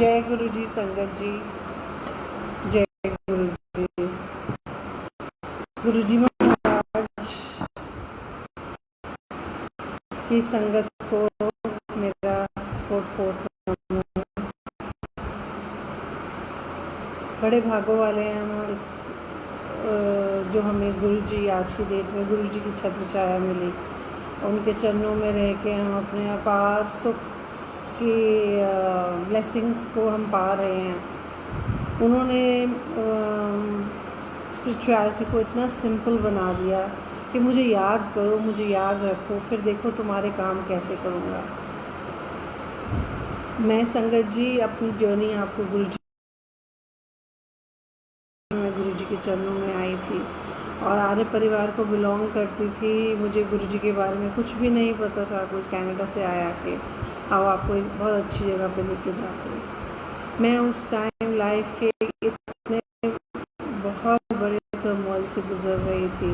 जय गुरु जी संगत जी, जय गुरु जी। गुरु जी महाराज की संगत को मेरा कोट बड़े भागों वाले हैं हम इस जो हमें गुरु जी आज की डेट में गुरु जी की छत्र छाया मिली। उनके चरणों में रह के हम अपने अपार सुख की ब्लेसिंग्स को हम पा रहे हैं। उन्होंने स्पिरिचुअलिटी को इतना सिंपल बना दिया कि मुझे याद करो, मुझे याद रखो, फिर देखो तुम्हारे काम कैसे करूँगा। मैं संगत जी अपनी जर्नी आपको गुरु जी के चरणों में आई थी और आर्य परिवार को बिलोंग करती थी। मुझे गुरु जी के बारे में कुछ भी नहीं पता था। कोई कनाडा से आया कि अब आपको एक बहुत अच्छी जगह पे लेके जाते हैं। मैं उस टाइम लाइफ के इतने बहुत बड़े टर्मोइल से गुजर रही थी,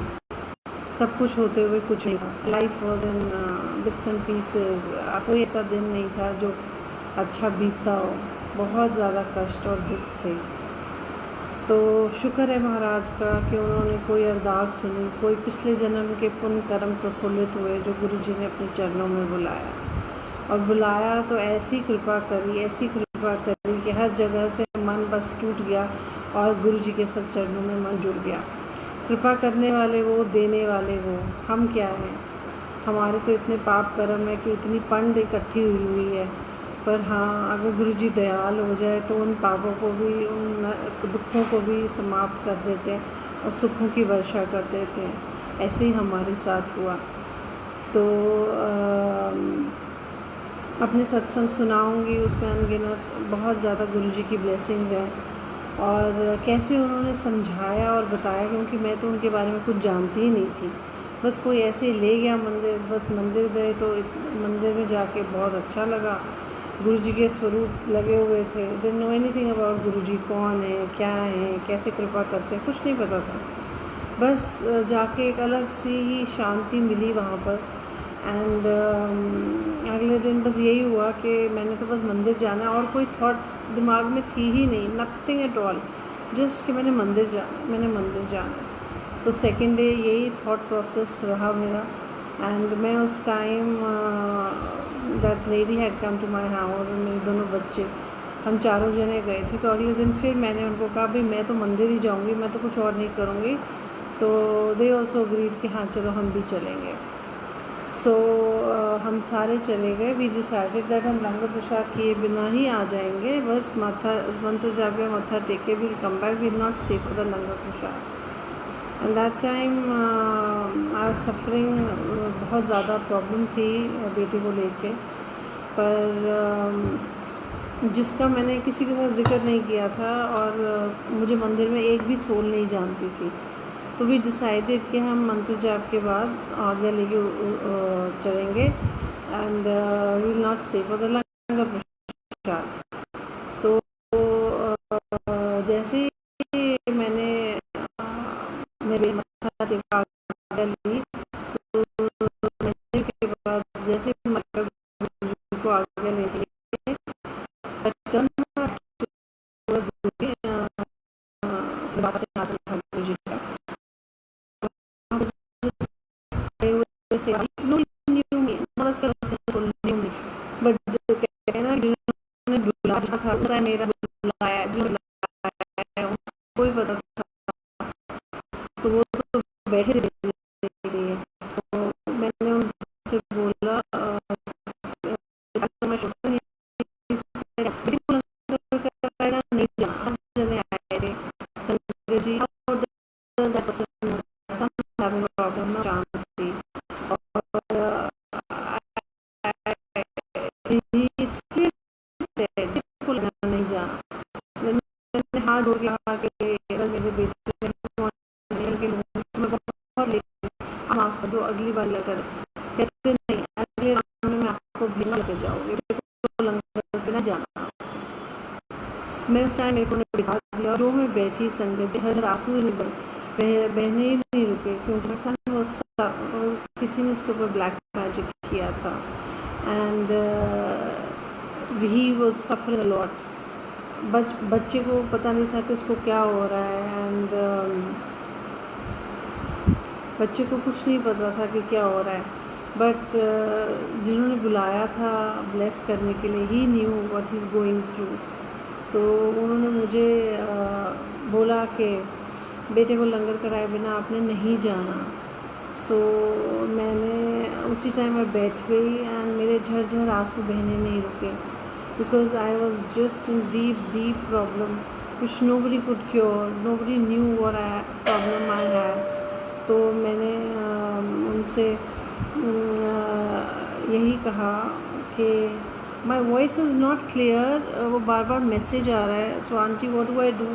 सब कुछ होते हुए कुछ नहीं था। Life was in bits and pieces. कोई ऐसा दिन नहीं था जो अच्छा बीतता हो। बहुत ज़्यादा कष्ट और दुख थे। तो शुक्र है महाराज का कि उन्होंने कोई अरदास सुनी, कोई पिछले जन्म के पुण्य कर्म प्रफुल्लित हुए जो गुरु जी ने अपने चरणों में बुलाया। और बुलाया तो ऐसी कृपा करी कि हर जगह से मन बस टूट गया और गुरु जी के सब चरणों में मन जुड़ गया। कृपा करने वाले वो, देने वाले वो, हम क्या हैं? हमारे तो इतने पाप कर्म है कि इतनी पंड इकट्ठी हुई है। पर हाँ, अगर गुरु जी दयाल हो जाए तो उन पापों को भी, उन दुखों को भी समाप्त कर देते हैं और सुखों की वर्षा कर देते हैं। ऐसे ही हमारे साथ हुआ। तो अपने सत्संग सुनाऊंगी, उसमें अनगिनत बहुत ज़्यादा गुरु जी की ब्लेसिंग्स हैं और कैसे उन्होंने समझाया और बताया, क्योंकि मैं तो उनके बारे में कुछ जानती ही नहीं थी। बस कोई ऐसे ले गया मंदिर, बस मंदिर गए तो मंदिर में जाके बहुत अच्छा लगा। गुरु जी के स्वरूप लगे हुए थे। डिडंट नो एनीथिंग अबाउट गुरु जी, कौन है, क्या है, कैसे कृपा करते हैं, कुछ नहीं पता था। बस जाके एक अलग सी ही शांति मिली वहाँ पर। एंड अगले दिन बस यही हुआ कि मैंने तो बस मंदिर जाना है और कोई थॉट दिमाग में थी ही नहीं, नथिंग एट ऑल, जस्ट कि मैंने मंदिर जाना। तो सेकेंड डे यही थॉट प्रोसेस रहा मेरा। एंड मैं उस time that lady had come to my house और मेरे दोनों बच्चे, हम चारों जने गए थे। तो अगले दिन फिर मैंने उनको कहा भाई मैं तो मंदिर ही जाऊंगी, मैं तो कुछ और नहीं करूँगी। तो दे ऑल्सो अग्रीड कि हाँ चलो हम भी चलेंगे। सो हम सारे चले गए। वी डिसाइडेड दैट हम लंगर प्रसाद किए बिना ही आ जाएंगे, बस माथा मंत्र जाके मत्था टेके will come back, will not stay for the langar Prasad. And that time I was suffering, बहुत ज़्यादा प्रॉब्लम थी बेटे को लेके, पर जिसका मैंने किसी के साथ जिक्र नहीं किया था और मुझे मंदिर में एक भी सोल नहीं जानती थी। तो वी डिसाइडेड कि हम मंत्र जाप के बाद आगे लेके चलेंगे and we will not stay for the langar prasad. तो जैसे ही मैंने मेरे मत्था टेका ली, तो के बाद जैसे मतलब को आगे लेके टर्न वापस आसन था गुरु जी का। बट कहना जिन्होंने बुलाया था, मेरा बुलाया जो बुलाया उनको भी पता था, तो वो तो बैठे थे। तो मैंने उनसे बोला मैं नहीं जाना, जने आए थे संजय जी प्रॉब्लम जानती और इसलिए नहीं जाना। मैंने हाथ जोड़ के कहा कि मेरे बेटे मैं बहुत माफ कर दो, अगली बार लेकर। कहते नहीं, अगले राउंड में मैं आपको भी लेके जाऊंगी, लंगर पे ना जाना। मैं उस टाइम मेरे को बिठा दिया, जो मैं बैठी संगत हर आंसू नहीं बहने ही नहीं रुके, क्योंकि सन वो किसी ने उसके ऊपर ब्लैक मैजिक किया था and he was suffering a lot. बच्चे को पता नहीं था कि उसको क्या हो रहा है, एंड बच्चे को कुछ नहीं पता था कि क्या हो रहा है, बट जिन्होंने बुलाया था ब्लेस करने के लिए, he knew what he is going through. तो उन्होंने मुझे बोला कि बेटे को लंगर कराए बिना आपने नहीं जाना। सो मैंने उसी टाइम मैं बैठ गई, एंड मेरे झरझर आंसू बहने नहीं रुके, because I was just in deep problem which nobody could cure, nobody knew what problem I had। तो मैंने उनसे यही कहा कि my voice is not clear, वो बार बार मैसेज आ रहा है, so aunty what do I do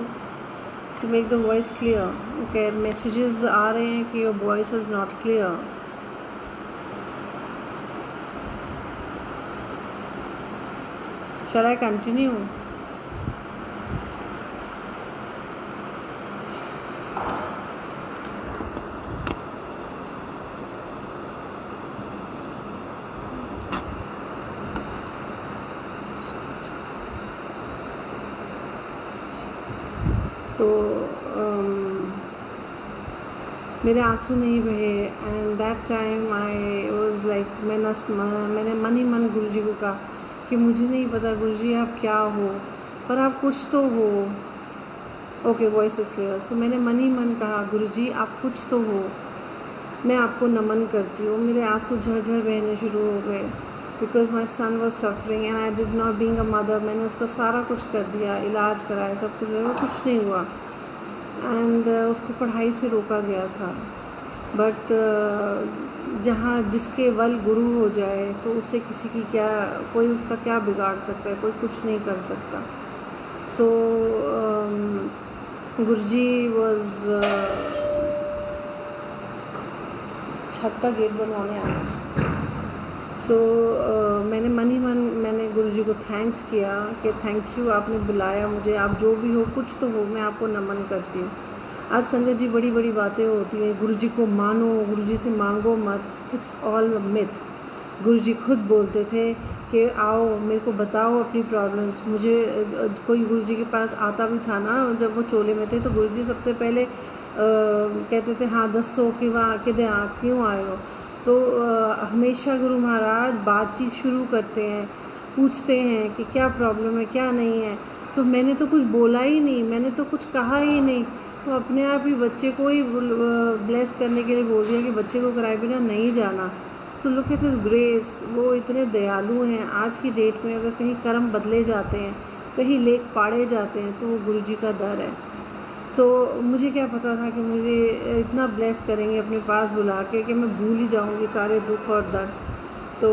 to make the voice clear. Okay, messages आ रहे हैं कि your voice is not clear. Shall I continue? तो मेरे आंसू नहीं बहे, and that time I was like मैंने मन ही मन गुरु जी को कहा कि मुझे नहीं पता गुरु जी आप क्या हो, पर आप कुछ तो हो। Okay, voice is clear. So मैंने मन ही मन कहा गुरु जी आप कुछ तो हो, मैं आपको नमन करती हूँ। मेरे आंसू झरझर बहने शुरू हो गए, because my son was suffering and I did not being a mother. मैंने उसका सारा कुछ कर दिया, इलाज कराया, सब कुछ, कुछ नहीं हुआ, एंड उसको पढ़ाई से रोका गया था। बट जहाँ जिसके बल गुरु हो जाए तो उसे किसी की क्या, कोई उसका क्या बिगाड़ सकता है, कोई कुछ नहीं कर सकता। सो गुरुजी वॉज छत का गेट बनवाने आया। सो मैंने मन ही मन मैंने गुरुजी को थैंक्स किया कि थैंक यू, आपने बुलाया मुझे, आप जो भी हो कुछ तो हो, मैं आपको नमन करती हूँ। आज संगत जी बड़ी बड़ी बातें होती हैं, गुरुजी को मानो, गुरुजी से मांगो मत, इट्स ऑल मिथ। गुरुजी खुद बोलते थे कि आओ मेरे को बताओ अपनी प्रॉब्लम्स। मुझे कोई गुरुजी के पास आता भी था ना, जब वो चोले में थे, तो गुरुजी सबसे पहले कहते थे हाँ दसो कि वहाँ क्यों आए हो। तो हमेशा गुरु महाराज बातचीत शुरू करते हैं, पूछते हैं कि क्या प्रॉब्लम है, क्या नहीं है। तो मैंने तो कुछ बोला ही नहीं, मैंने तो कुछ कहा ही नहीं, तो अपने आप ही बच्चे को ही ब्लेस करने के लिए बोल दिया कि बच्चे को कराए बिना नहीं जाना। So look at his grace, वो इतने दयालु हैं। आज की डेट में अगर कहीं कर्म बदले जाते हैं, कहीं लेख पाड़े जाते हैं, तो वो गुरु जी का दर है। सो मुझे क्या पता था कि मुझे इतना ब्लेस करेंगे अपने पास बुला के कि मैं भूल ही जाऊंगी सारे दुख और दर्द। तो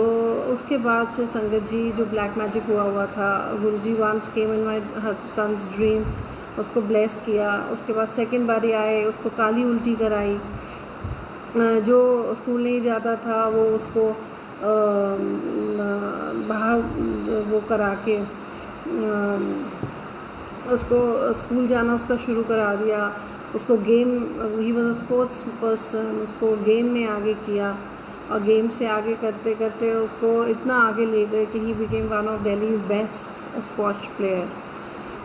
उसके बाद से संगत जी जो ब्लैक मैजिक हुआ था, Guruji once came in my son's dream, उसको ब्लेस किया। उसके बाद सेकंड बारी आए, उसको काली उल्टी कराई। जो स्कूल नहीं जाता था वो उसको बाहर वो करा के उसको स्कूल जाना उसका शुरू करा दिया। उसको game, he was a sports person, उसको गेम में आगे किया, और गेम से आगे करते करते उसको इतना आगे ले गए कि he became one of Delhi's best squash player.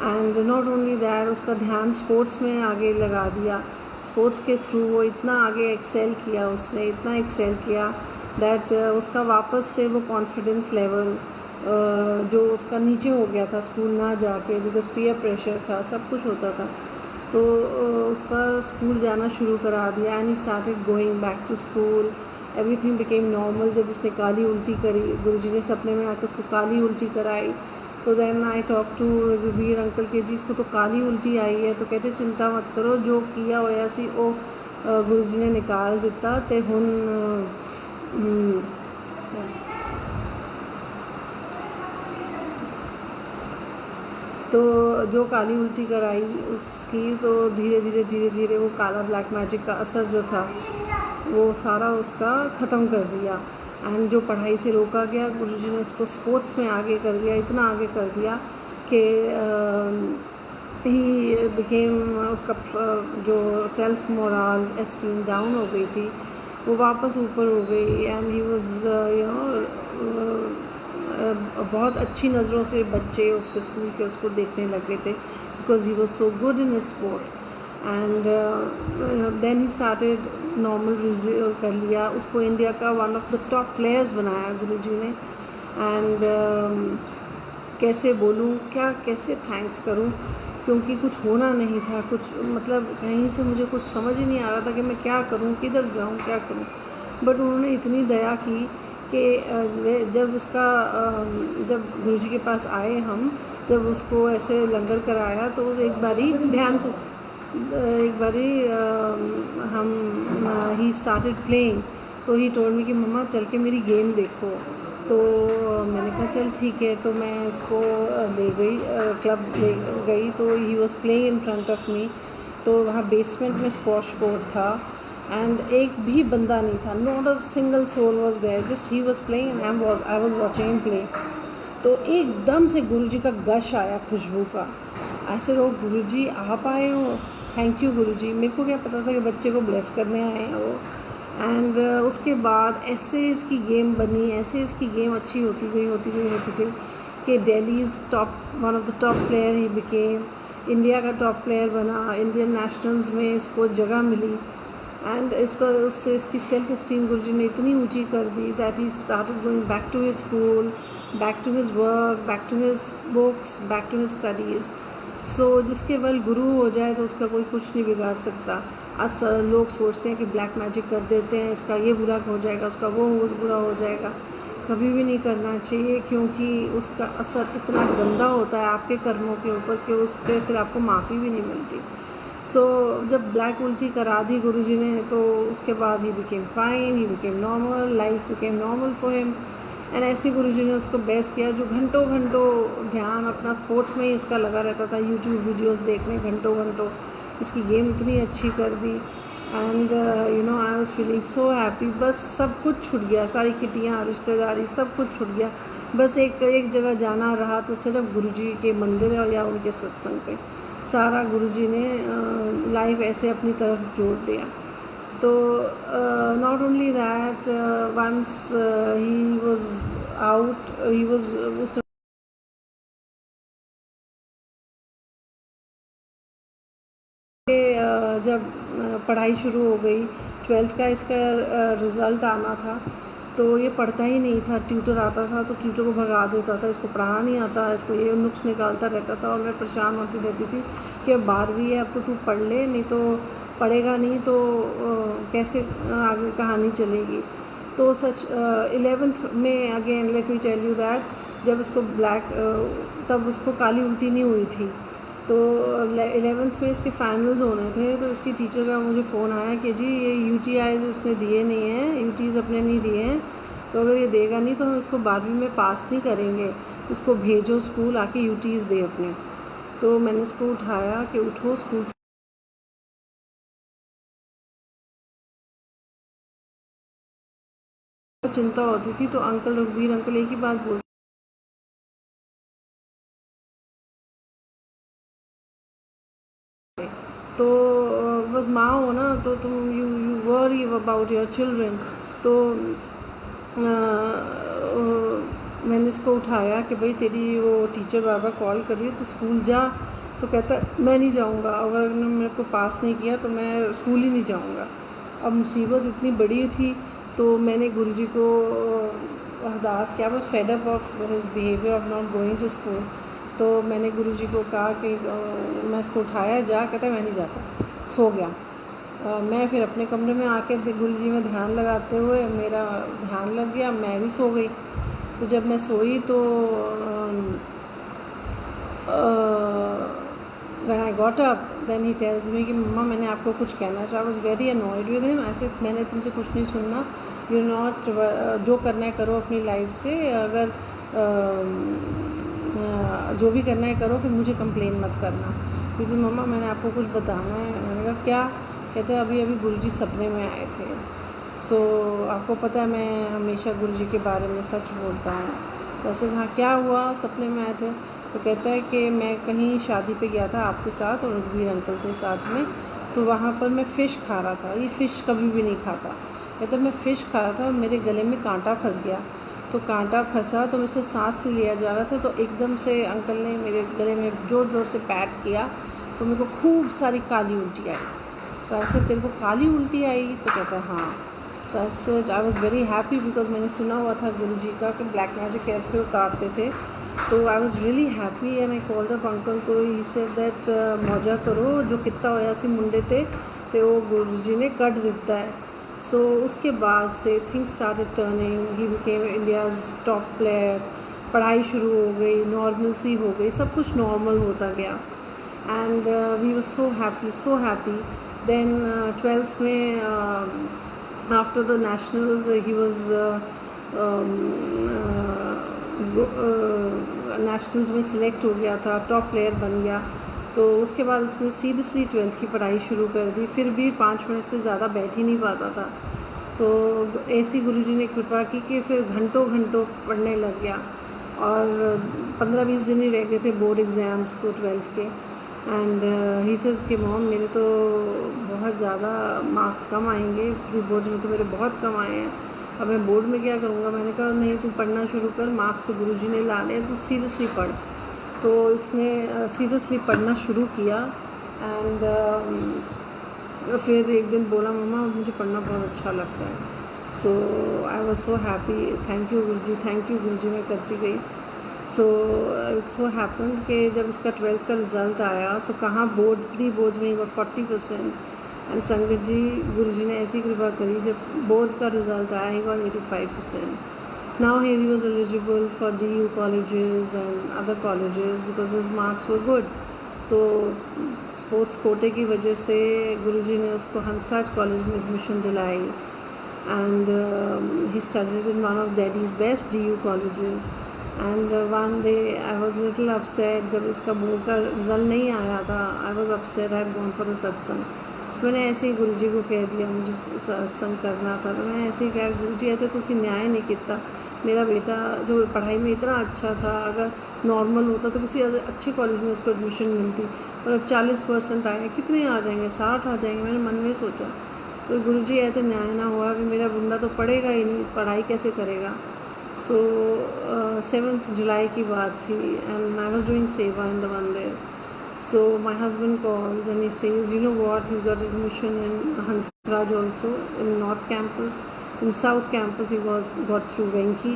And not only that, उसका ध्यान स्पोर्ट्स में आगे लगा दिया। स्पोर्ट्स के थ्रू वो इतना आगे एक्सेल किया, उसने इतना एक्सेल किया दैट उसका वापस से वो कॉन्फिडेंस लेवल जो उसका नीचे हो गया था स्कूल ना जाके, बिकॉज पीयर प्रेशर था, सब कुछ होता था, तो उसका स्कूल जाना शुरू करा दिया। And he started going back to school, everything became normal. जब उसने काली उल्टी करी, गुरुजी ने सपने में आकर उसको काली उल्टी कराई, तो then I talk to Veer uncle के जी इसको तो काली उल्टी आई है, तो कहते चिंता मत करो, जो किया होया सी वो गुरुजी ने निकाल दिता, ते हुन तो जो काली उल्टी कराई उसकी, तो धीरे धीरे वो काला ब्लैक मैजिक का असर जो था वो सारा उसका ख़त्म कर दिया। एंड जो पढ़ाई से रोका गया, गुरुजी ने उसको स्पोर्ट्स में आगे कर दिया, इतना आगे कर दिया कि ही बिकेम, उसका जो सेल्फ मोरल एस्टीम डाउन हो गई थी वो वापस ऊपर हो गई। एंड ही वाज बहुत अच्छी नज़रों से बच्चे उसके स्कूल के उसको देखने लगे थे, because he was so good in sport. And then he started normal resume कर लिया, उसको इंडिया का one of the top players बनाया गुरुजी ने। एंड कैसे बोलूँ, क्या कैसे थैंक्स करूँ, क्योंकि कुछ होना नहीं था, कुछ मतलब कहीं से मुझे कुछ समझ ही नहीं आ रहा था कि मैं क्या करूँ, किधर जाऊँ, क्या करूँ। बट उन्होंने इतनी दया की कि जब इसका जब गुरुजी के पास आए हम, जब उसको ऐसे लंगर कराया तो एक बारी ध्यान से एक बारी हम ही स्टार्टेड प्लेइंग, तो ही टोल्ड मी कि मम्मा चल के मेरी गेम देखो। तो मैंने कहा चल ठीक है, तो मैं इसको ले गई, क्लब ले गई, तो ही was playing in front of me. तो वहाँ बेसमेंट में स्क्वॉश कोर्ट था एंड एक भी बंदा नहीं था, not a single soul was there, just he was playing and I was watching him play. तो एकदम से गुरुजी का गश आया खुशबू का। ऐसे लोग गुरुजी आप आए हो, थैंक यू गुरुजी। मेरे को क्या पता था कि बच्चे को ब्लेस करने आए हैं वो। एंड उसके बाद ऐसे इसकी गेम बनी, ऐसे इसकी गेम अच्छी होती गई कि Delhi's top one of the top player he became, India का टॉप प्लेयर बना, इंडियन नेशनल्स में इसको जगह मिली। एंड इसको उससे इसकी सेल्फ इस्टीम गुरुजी ने इतनी ऊंची कर दी that he started going back to his school, back to his work, back to his books, back to his studies. So जिसके बल गुरु हो जाए तो उसका कोई कुछ नहीं बिगाड़ सकता। आज लोग सोचते हैं कि ब्लैक मैजिक कर देते हैं, इसका ये बुरा हो जाएगा, उसका वो बुरा हो जाएगा। कभी भी नहीं करना चाहिए, क्योंकि उसका असर इतना गंदा होता है आपके कर्मों के ऊपर कि उस पर फिर आपको माफ़ी भी नहीं मिलती। सो जब ब्लैक उल्टी करा दी गुरुजी ने, तो उसके बाद he became fine, he became normal, life became normal for him. And ऐसे गुरुजी ने उसको बेस्ट किया, जो घंटों घंटों ध्यान अपना स्पोर्ट्स में ही इसका लगा रहता था, यूट्यूब वीडियोस देखने घंटों घंटों, इसकी गेम इतनी अच्छी कर दी। And you know I was feeling so happy. बस सब कुछ छूट गया, सारी किटियाँ, रिश्तेदारी, सब कुछ छूट गया। बस एक जगह जाना रहा, तो सिर्फ गुरुजी के मंदिर या उनके सत्संग पे सारा गुरुजी ने लाइफ ऐसे अपनी तरफ जोड़ दिया। तो not only that, once he was out, he was उस जब पढ़ाई शुरू हो गई, 12th का इसका रिज़ल्ट आना था, तो ये पढ़ता ही नहीं था। ट्यूटर आता था तो ट्यूटर को भगा देता था, इसको पढ़ाना नहीं आता, इसको ये नुक्स निकालता रहता था। और मैं परेशान होती रहती थी कि अब 12वीं है, अब तो तू पढ़ ले, नहीं तो पढ़ेगा नहीं तो कैसे आगे कहानी चलेगी। तो सच 11th में again let me tell you that, जब इसको तब उसको काली उल्टी नहीं हुई थी। तो 11th में इसके फाइनल्स होने थे, तो इसकी टीचर का मुझे फ़ोन आया कि जी ये UTIs इसने दिए नहीं हैं, UTs अपने नहीं दिए हैं, तो अगर ये देगा नहीं तो हम इसको 12वीं में पास नहीं करेंगे, इसको भेजो स्कूल, आके UTs दे अपने। तो मैंने इसको उठाया कि उठो स्कूल से। चिंता होती थी तो अंकल रघुवीर अंकल एक ही बात बोलते, तो बस माँ हो ना, तो तुम you worry about your children. तो मैंने इसको उठाया कि भाई तेरी वो टीचर बार बार कॉल कर रही है तो स्कूल जा। तो कहता मैं नहीं जाऊँगा, अगर मेरे को पास नहीं किया तो मैं स्कूल ही नहीं जाऊँगा। अब मुसीबत इतनी बड़ी थी, तो मैंने गुरुजी को अरदास किया, बस fed up of his behaviour of not going to school. तो मैंने गुरुजी को कहा कि मैं इसको उठाया, जा, कहता मैं नहीं जाता, सो गया। मैं फिर अपने कमरे में आके गुरुजी में ध्यान लगाते हुए मेरा ध्यान लग गया, मैं भी सो गई। तो जब मैं सोई तो when I got up then he tells me कि मम्मा मैंने आपको कुछ कहना चाहा। Was very annoyed with him. ऐसे मैंने तुमसे कुछ नहीं सुनना, यू नॉट, जो करना है करो अपनी लाइफ से, अगर जो भी करना है करो, फिर मुझे कंप्लेन मत करना। जैसे मम्मा मैंने आपको कुछ बताना है। मैंने कहा क्या? कहते अभी अभी गुरुजी सपने में आए थे। सो आपको पता है मैं हमेशा गुरुजी के बारे में सच बोलता हूँ। तो ऐसे हाँ क्या हुआ, सपने में आए थे? तो कहता है कि मैं कहीं शादी पे गया था आपके साथ और रघुवीर अंकल के साथ में, तो वहाँ पर मैं फ़िश खा रहा था। ये फ़िश कभी भी नहीं खाता। कहता मैं फ़िश खा रहा था और मेरे गले में कांटा फंस गया। तो कांटा फंसा तो मुझसे सांस नहीं लिया जा रहा था, तो एकदम से अंकल ने मेरे गले में ज़ोर ज़ोर से पैट किया, तो मेरे को खूब सारी काली उल्टी आई। तो ऐसे तेरे को काली उल्टी आई? तो कहता है हाँ। सो ऐसे I was very happy because मैंने सुना हुआ था गुरुजी का कि ब्लैक मैजिक कैसे उतारते थे, तो I was really happy and I called up uncle. तो ही सेड दैट मौजा करो, जो कितना होया सी मुंडे ते वो गुरुजी ने कट दिता है। सो उसके बाद से things started turning, he became India's top player, पढ़ाई शुरू हो गई, नॉर्मल सी हो गई, सब कुछ नॉर्मल होता गया and we were so happy. Then 12th में after the nationals he was nationals में सिलेक्ट हो गया था, टॉप प्लेयर बन गया। तो उसके बाद उसने सीरियसली 12th की पढ़ाई शुरू कर दी, फिर भी 5 मिनट से ज़्यादा बैठ ही नहीं पाता था। तो ऐसी गुरुजी ने कृपा की कि फिर घंटों घंटों पढ़ने लग गया और 15-20 दिन ही रह गए थे बोर्ड एग्ज़ाम्स को 12th के। एंड ही सेज कि मॉम मेरे तो बहुत ज़्यादा मार्क्स कम आएंगे, प्री बोर्ड्स में तो मेरे बहुत कम आए हैं, अब मैं बोर्ड में क्या करूँगा। मैंने कहा नहीं, तू पढ़ना शुरू कर, मार्क्स तो गुरुजी ने लाने हैं, तो सीरियसली पढ़। तो इसने सीरियसली पढ़ना शुरू किया एंड फिर एक दिन बोला मम्मा मुझे पढ़ना बहुत अच्छा लगता है। So I was so happy, thank you Guruji मैं करती गई। सो इट्स सो हैपन कि जब उसका 12th का रिज़ल्ट आया, सो कहाँ बोर्ड प्री बोर्ड्स में ही 40% एंड संगत जी गुरुजी ने ऐसी कृपा करी, जब बोर्ड्स का रिज़ल्ट आया he got 85%. Now here he was eligible for DU colleges and other colleges because his marks were good. तो स्पोर्ट्स कोटे की वजह से गुरुजी ने उसको हंसराज कॉलेज में एडमिशन दिलाई and he studied in one of Delhi's best DU colleges. And one day I was little upset, जब इसका बोर्ड का रिज़ल्ट नहीं आया था, I was upset, I had gone for the सत्संग। तो मैंने ऐसे ही गुरुजी को कह दिया मुझे सत्संग करना था, तो मैं ऐसे ही कहा गुरुजी ऐसे तो उसी न्याय नहीं किया, मेरा बेटा जो पढ़ाई में इतना अच्छा था, अगर नॉर्मल होता तो किसी अच्छे कॉलेज में उसको एडमिशन मिलती, और अब 40% आए, कितने आ जाएंगे, 60 आ जाएंगे। मैंने मन में सोचा, तो गुरुजी ऐसे न्याय ना हुआ कि मेरा बंदा तो पढ़ेगा ही नहीं, पढ़ाई कैसे करेगा। सो 7th जुलाई की बात थी एंड आई वॉज डूइंग सेवा इन द मंदिर. So my husband calls and he says, you know what, he's got admission in Hansraj also, in North Campus. In South Campus he got through Venki.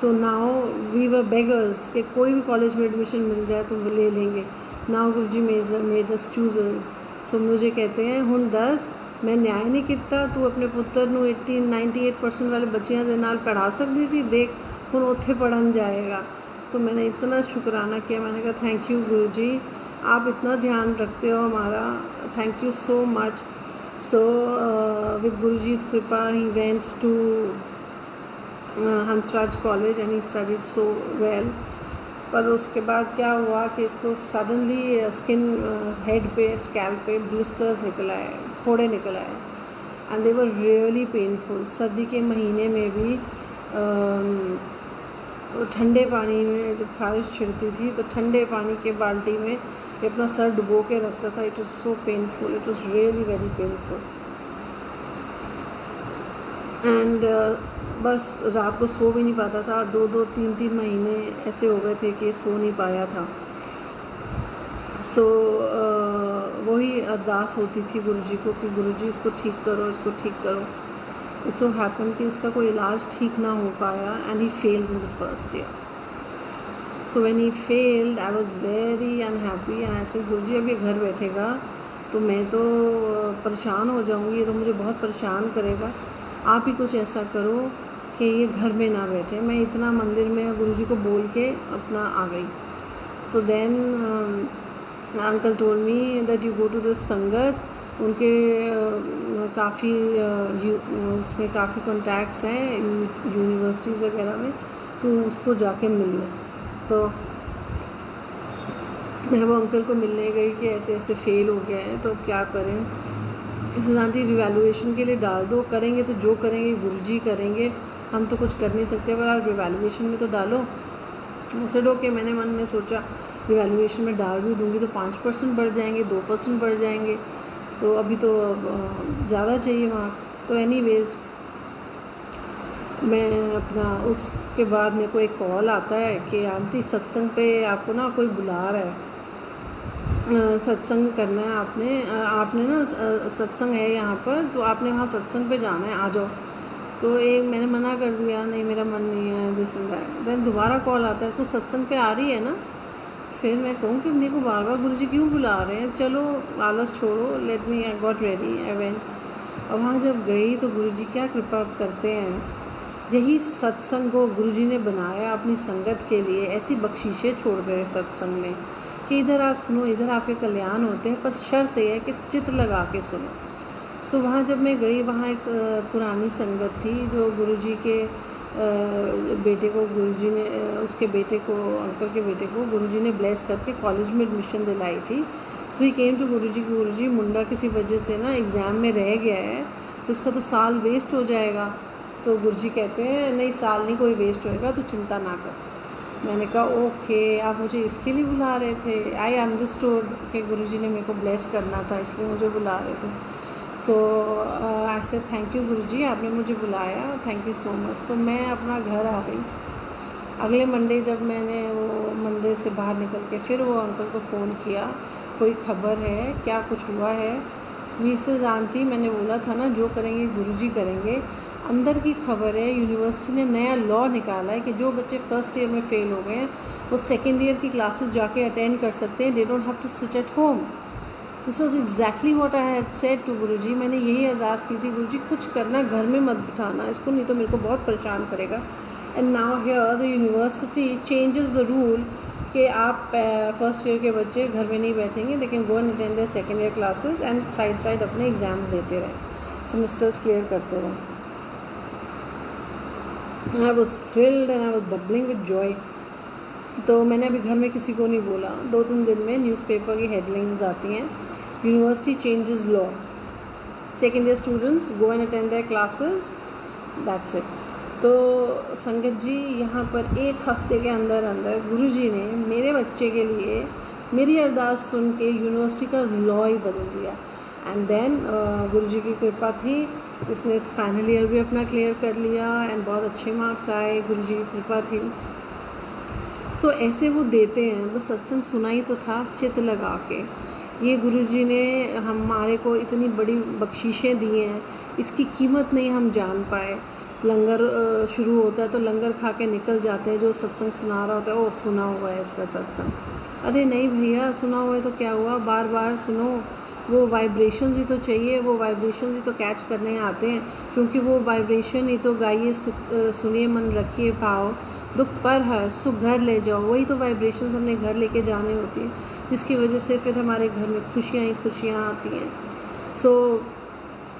So now we were beggars कि कोई भी college में admission मिल जाए तो वो ले लेंगे. Now गुरुजी made us choosers. So मुझे कहते हैं हुन 10 मैं न्याय नहीं किता, तू अपने पुत्र ਨੂੰ 98% वाले बच्चियां ਦੇ ਨਾਲ पढ़ा सकती थी, देख हुन उत्थे पढ़न जाएगा. So मैंने इतना शुक्राना किया, मैंने कहा थैंक यू गुरुजी, आप इतना ध्यान रखते हो हमारा, thank you so much. So with Guruji's kripa he went to Hansraj college and he studied so well. पर उसके बाद क्या हुआ कि इसको सडनली स्किन हेड पे स्कैल्प पे ब्लिस्टर्स निकल आए, फोड़े निकल आए and they were really painful. सर्दी के महीने में भी ठंडे पानी में जब खारिश छिड़ती थी तो ठंडे पानी के बाल्टी में ये अपना सर डुबो के रखता था. It was so painful, it was really very painful. And बस रात को सो भी नहीं पाता था. 2-2, 3-3 महीने ऐसे हो गए थे कि सो नहीं पाया था. सो वही अरदास होती थी गुरुजी को कि गुरुजी इसको ठीक करो, इसको ठीक करो. इट सो हैपन कि इसका कोई इलाज ठीक ना हो पाया and he failed in the first year. So when he failed I was very unhappy and ऐसे गुरुजी अब ये घर बैठेगा तो मैं तो परेशान हो जाऊंगी, ये तो मुझे बहुत परेशान करेगा, आप ही कुछ ऐसा करो कि ये घर में ना बैठे. मैं इतना मंदिर में गुरुजी को बोल के अपना आ गई. So then uncle told me that you go to this sangat. उनके काफ़ी उसमें काफ़ी कॉन्टैक्ट्स हैं यूनिवर्सिटीज़ वगैरह में, तो उसको जाके मिल लें. तो मैं वो अंकल को मिलने गई कि ऐसे ऐसे फ़ेल हो गए हैं तो क्या करें. इस आंटी रिवैल्यूएशन के लिए डाल दो, करेंगे तो जो करेंगे गुरुजी करेंगे, हम तो कुछ कर नहीं सकते, पर आप रिवैल्यूएशन में तो डालो. ऐसे डो के मैंने मन में सोचा रिवैल्यूएशन में डाल भी दूँगी तो 5% बढ़ जाएंगे, 2% बढ़ जाएंगे, तो अभी तो ज़्यादा चाहिए मार्क्स. तो एनीवेज़ मैं अपना उसके बाद मेरे को एक कॉल आता है कि आंटी सत्संग पे आपको ना कोई बुला रहा है, सत्संग करना है आपने ना सत्संग है यहाँ पर, तो आपने वहाँ सत्संग पे जाना है, आ जाओ। तो एक मैंने मना कर दिया, नहीं मेरा मन नहीं है, दिस एंड दैट। देन दोबारा कॉल आता है, तो सत्संग पे आ रही है ना। फिर मैं कहूँ कि मेरे को बार बार गुरुजी क्यों बुला रहे हैं, चलो आलस छोड़ो, let me, I got ready, I went. और वहाँ जब गई तो गुरुजी क्या कृपा करते हैं, यही सत्संग को गुरुजी ने बनाया अपनी संगत के लिए, ऐसी बख्शीशें छोड़ गए सत्संग में कि इधर आप सुनो, इधर आपके कल्याण होते हैं, पर शर्त यह है कि चित्त लगा के सुनो। सो वहाँ जब मैं गई, वहाँ एक पुरानी संगत थी जो गुरुजी के बेटे को गुरुजी ने, उसके बेटे को, अंकल के बेटे को गुरुजी ने ब्लेस करके कॉलेज में एडमिशन दिलाई थी। सो ही केम टू गुरुजी, मुंडा किसी वजह से ना एग्ज़ाम में रह गया है, तो उसका तो साल वेस्ट हो जाएगा। तो गुरुजी कहते हैं नहीं, साल नहीं कोई वेस्ट होएगा, तो चिंता ना कर। मैंने कहा ओके, आप मुझे इसके लिए बुला रहे थे। आई अंडरस्टूड कि गुरुजी ने मेरे को ब्लेस करना था, इसलिए मुझे बुला रहे थे। सो आई से थैंक यू गुरुजी, आपने मुझे बुलाया, थैंक यू सो मच। तो मैं अपना घर आ गई। अगले मंडे जब मैंने वो मंदिर से बाहर निकल के फिर वो अंकल को फ़ोन किया, कोई खबर है क्या, कुछ हुआ है? मिसेस आंटी, मैंने बोला था ना जो करेंगे गुरुजी करेंगे। अंदर की खबर है, यूनिवर्सिटी ने नया लॉ निकाला है कि जो बच्चे फर्स्ट ईयर में फ़ेल हो गए हैं वो सेकेंड ईयर की क्लासेस जाके अटेंड कर सकते हैं, they don't have to sit at home. This was exactly what I had said to Guruji. मैंने यही अरदास की थी, गुरुजी कुछ करना, घर में मत बिठाना इसको, नहीं तो मेरे को बहुत परेशान करेगा। And now here the university changes the rule कि आप फर्स्ट ईयर के बच्चे घर में नहीं बैठेंगे, they can go and attend their second year classes and side अपने एग्ज़ाम्स देते रहें, सेमेस्टर्स क्लियर करते रहें। I was thrilled and I was bubbling with joy. तो मैंने अभी घर में किसी को नहीं बोला। 2-3 दिन में न्यूज़पेपर की हेडलाइंस आती हैं, university changes law, second year students go and attend there classes, that's it. तो संगत जी, यहाँ पर एक हफ्ते के अंदर अंदर गुरुजी ने मेरे बच्चे के लिए मेरी अरदास सुन के यूनिवर्सिटी का लॉ ही बदल दिया। एंड देन गुरुजी की कृपा थी, इसने फाइनल ईयर भी अपना क्लियर कर लिया एंड बहुत अच्छे मार्क्स आए, गुरुजी की कृपा थी। सो ऐसे वो देते हैं, बस सत्संग सुना ही तो था चित्त लगा के। ये गुरुजी ने हमारे को इतनी बड़ी बख्शीशें दी हैं, इसकी कीमत नहीं हम जान पाए। लंगर शुरू होता है तो लंगर खा के निकल जाते हैं, जो सत्संग सुना रहा होता है, ओ सुना हुआ है इसका सत्संग। अरे नहीं भैया, सुना हुआ है तो क्या हुआ, बार बार सुनो, वो वाइब्रेशंस ही तो चाहिए, वो वाइब्रेशंस ही तो कैच करने आते हैं, क्योंकि वो वाइब्रेशन ही तो गाइए सुनिए मन रखिए भाव, दुख पर हर सुख घर ले जाओ, वही तो वाइब्रेशंस हमने घर लेके जाने होती हैं, जिसकी वजह से फिर हमारे घर में खुशियाँ ही खुशियाँ आती हैं। सो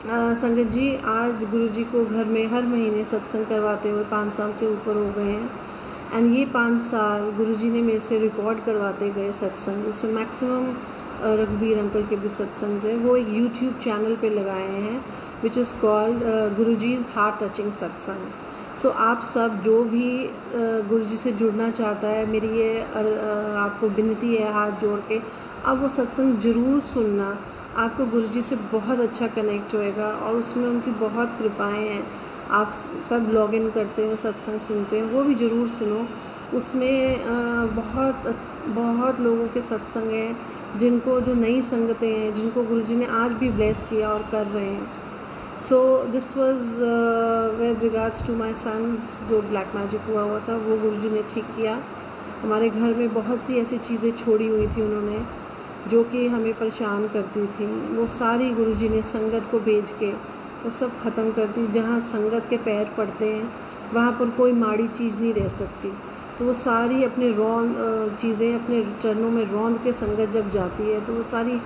संगत जी, आज गुरुजी को घर में हर महीने सत्संग करवाते हुए 5 साल से ऊपर हो गए हैं। एंड ये 5 साल गुरुजी ने मेरे से रिकॉर्ड करवाते गए सत्संग, जिसमें मैक्सिमम रघुबीर अंकल के भी सत्संग है, वो एक यूट्यूब चैनल पे लगाए हैं, which is called Guruji's heart touching satsangs. So आप सब जो भी गुरुजी से जुड़ना चाहता है, मेरी ये आपको विनती है हाथ जोड़ के, आप वो सत्संग ज़रूर सुनना, आपको गुरुजी से बहुत अच्छा कनेक्ट होएगा और उसमें उनकी बहुत कृपाएं हैं। आप सब लॉग इन करते हैं, सत्संग सुनते हैं, वो भी ज़रूर सुनो। उसमें बहुत लोगों के सत्संग हैं, जिनको जो नई संगतें हैं, जिनको गुरुजी ने आज भी ब्लेस किया और कर रहे हैं। So this was with regards to my sons, जो ब्लैक मैजिक हुआ था वो गुरुजी ने ठीक किया। हमारे घर में बहुत सी ऐसी चीज़ें छोड़ी हुई थी उन्होंने, जो कि हमें परेशान करती थी, वो सारी गुरुजी ने संगत को भेज के वो सब ख़त्म कर दी। जहाँ संगत के पैर पड़ते हैं वहाँ पर कोई माड़ी चीज़ नहीं रह सकती, तो वो सारी अपने चीज़ें अपने चरणों में रौंद के संगत जब जाती है, तो वो सारी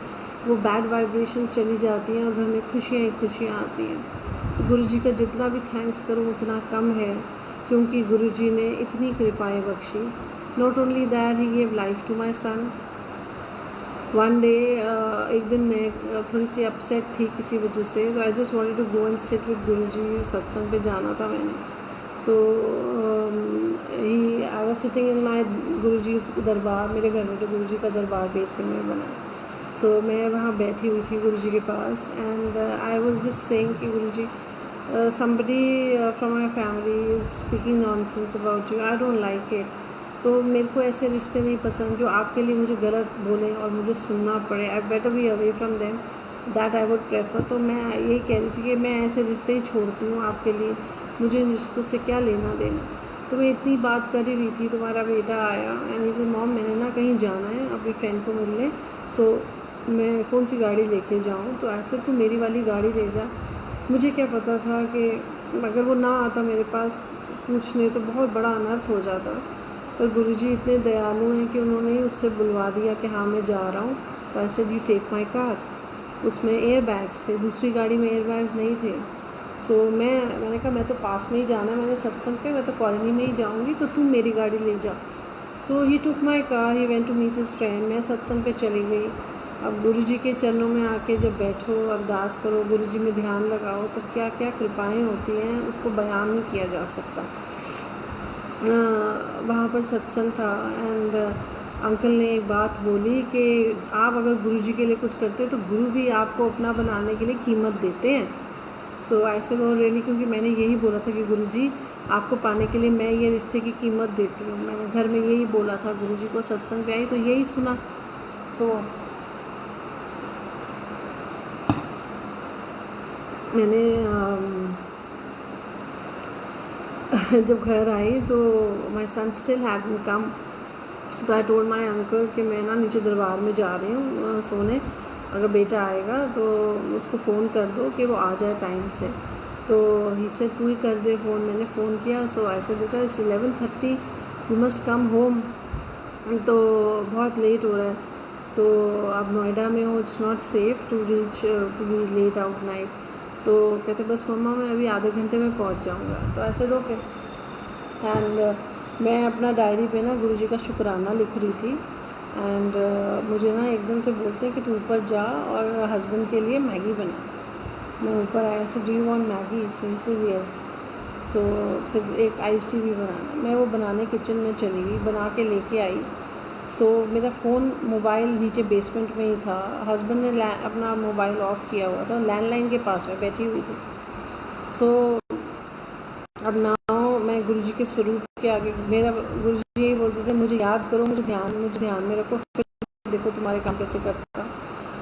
वो बैड वाइब्रेशंस चली जाती हैं और घर में खुशियाँ ही खुशियाँ आती हैं। गुरुजी का जितना भी थैंक्स करूँ उतना कम है, क्योंकि गुरुजी ने इतनी कृपाएँ बख्शी। Not only that, he gave life to my son. One day एक दिन मैं थोड़ी सी अपसेट थी किसी वजह से, तो I just wanted to go and sit with Guruji, सत्संग पे जाना था मैंने। तो I was sitting in my Guruji darbar, मेरे घर में तो गुरुजी का दरबार बेसमेंट में बना है। सो मैं वहाँ बैठी हुई थी गुरुजी के पास, and I was just saying कि Guruji somebody from my family is speaking nonsense about you, I don't like it. तो मेरे को ऐसे रिश्ते नहीं पसंद जो आपके लिए मुझे गलत बोलें और मुझे सुनना पड़े. I better be away from them, that I would prefer. तो मैं यही कह रही थी कि मैं ऐसे रिश्ते ही छोड़ती हूँ आपके लिए, मुझे इन रिश्तों से क्या लेना देना. तो मैं इतनी बात कर ही रही थी, तुम्हारा बेटा आया एंड ही सेड मॉम मैंने ना कहीं जाना है अपनी फ्रेंड को मिलने, सो मैं कौन सी गाड़ी लेके जाऊँ. तो ऐसे तू मेरी वाली गाड़ी ले जा. मुझे क्या पता था कि अगर वो ना आता मेरे पास पूछने तो बहुत बड़ा अनर्थ हो जाता. पर गुरुजी इतने दयालु हैं कि उन्होंने उससे बुलवा दिया कि हाँ मैं जा रहा हूँ. तो ऐसे यू टेक माई कार. उसमें एयर बैग्स थे, दूसरी गाड़ी में एयर बैग्स नहीं थे. सो मैंने कहा मैं तो पास में ही जाना है, मैंने सत्संग पे, मैं तो कॉलोनी में ही जाऊँगी, तो तुम मेरी गाड़ी ले जाओ. So he took my car, he went to meet his friend. मैं सत्संग पे चली गई. अब गुरुजी के चरणों में आके जब बैठो, अरदास करो, गुरुजी में ध्यान लगाओ, तो क्या क्या कृपाएं होती हैं उसको बयान नहीं किया जा सकता. वहाँ पर सत्संग था एंड अंकल ने एक बात बोली कि आप अगर गुरुजी के लिए कुछ करते हो तो गुरु भी आपको अपना बनाने के लिए कीमत देते हैं. सो ऐसे वो रियली, क्योंकि मैंने यही बोला था कि गुरुजी आपको पाने के लिए मैं ये रिश्ते की कीमत देती हूँ. मैंने घर में यही बोला था गुरुजी को, सत्संग पे आई तो यही सुना. सो मैंने जब घर आई तो माई सन स्टिल हैडंट कम. तो आई टोल्ड माई अंकल कि मैं ना नीचे दरबार में जा रही हूँ सोने, अगर बेटा आएगा तो उसको फ़ोन कर दो कि वो आ जाए टाइम से. तो ही से तू ही कर दे फ़ोन. मैंने फ़ोन किया. सो ऐसे बेटा it's 11:30, you must come home. तो बहुत लेट हो रहा है, तो आप नोएडा में हो, it's not safe to reach to be late out night. तो कहते बस मम्मा मैं अभी आधे घंटे में पहुंच जाऊंगा. तो ऐसे ओके. एंड मैं अपना डायरी पे ना गुरुजी का शुक्राना लिख रही थी. एंड मुझे ना एकदम से बोलते हैं कि तू ऊपर जा और हस्बैंड के लिए मैगी बना. मैं ऊपर आया, so do you want Maggi? So he says yes. So फिर एक आइस टी भी बनाना. मैं वो बनाने किचन में चली गई, बना के लेके आई. सो मेरा फ़ोन मोबाइल नीचे बेसमेंट में ही था. हस्बैंड ने अपना मोबाइल ऑफ़ किया हुआ था, लैंडलाइन के पास में बैठी हुई थी. सो अब नाउ मैं गुरुजी के स्वरूप के आगे, मेरा गुरुजी यही बोलते थे मुझे याद करो, मुझे ध्यान में रखो, फिर देखो तुम्हारे काम कैसे करता.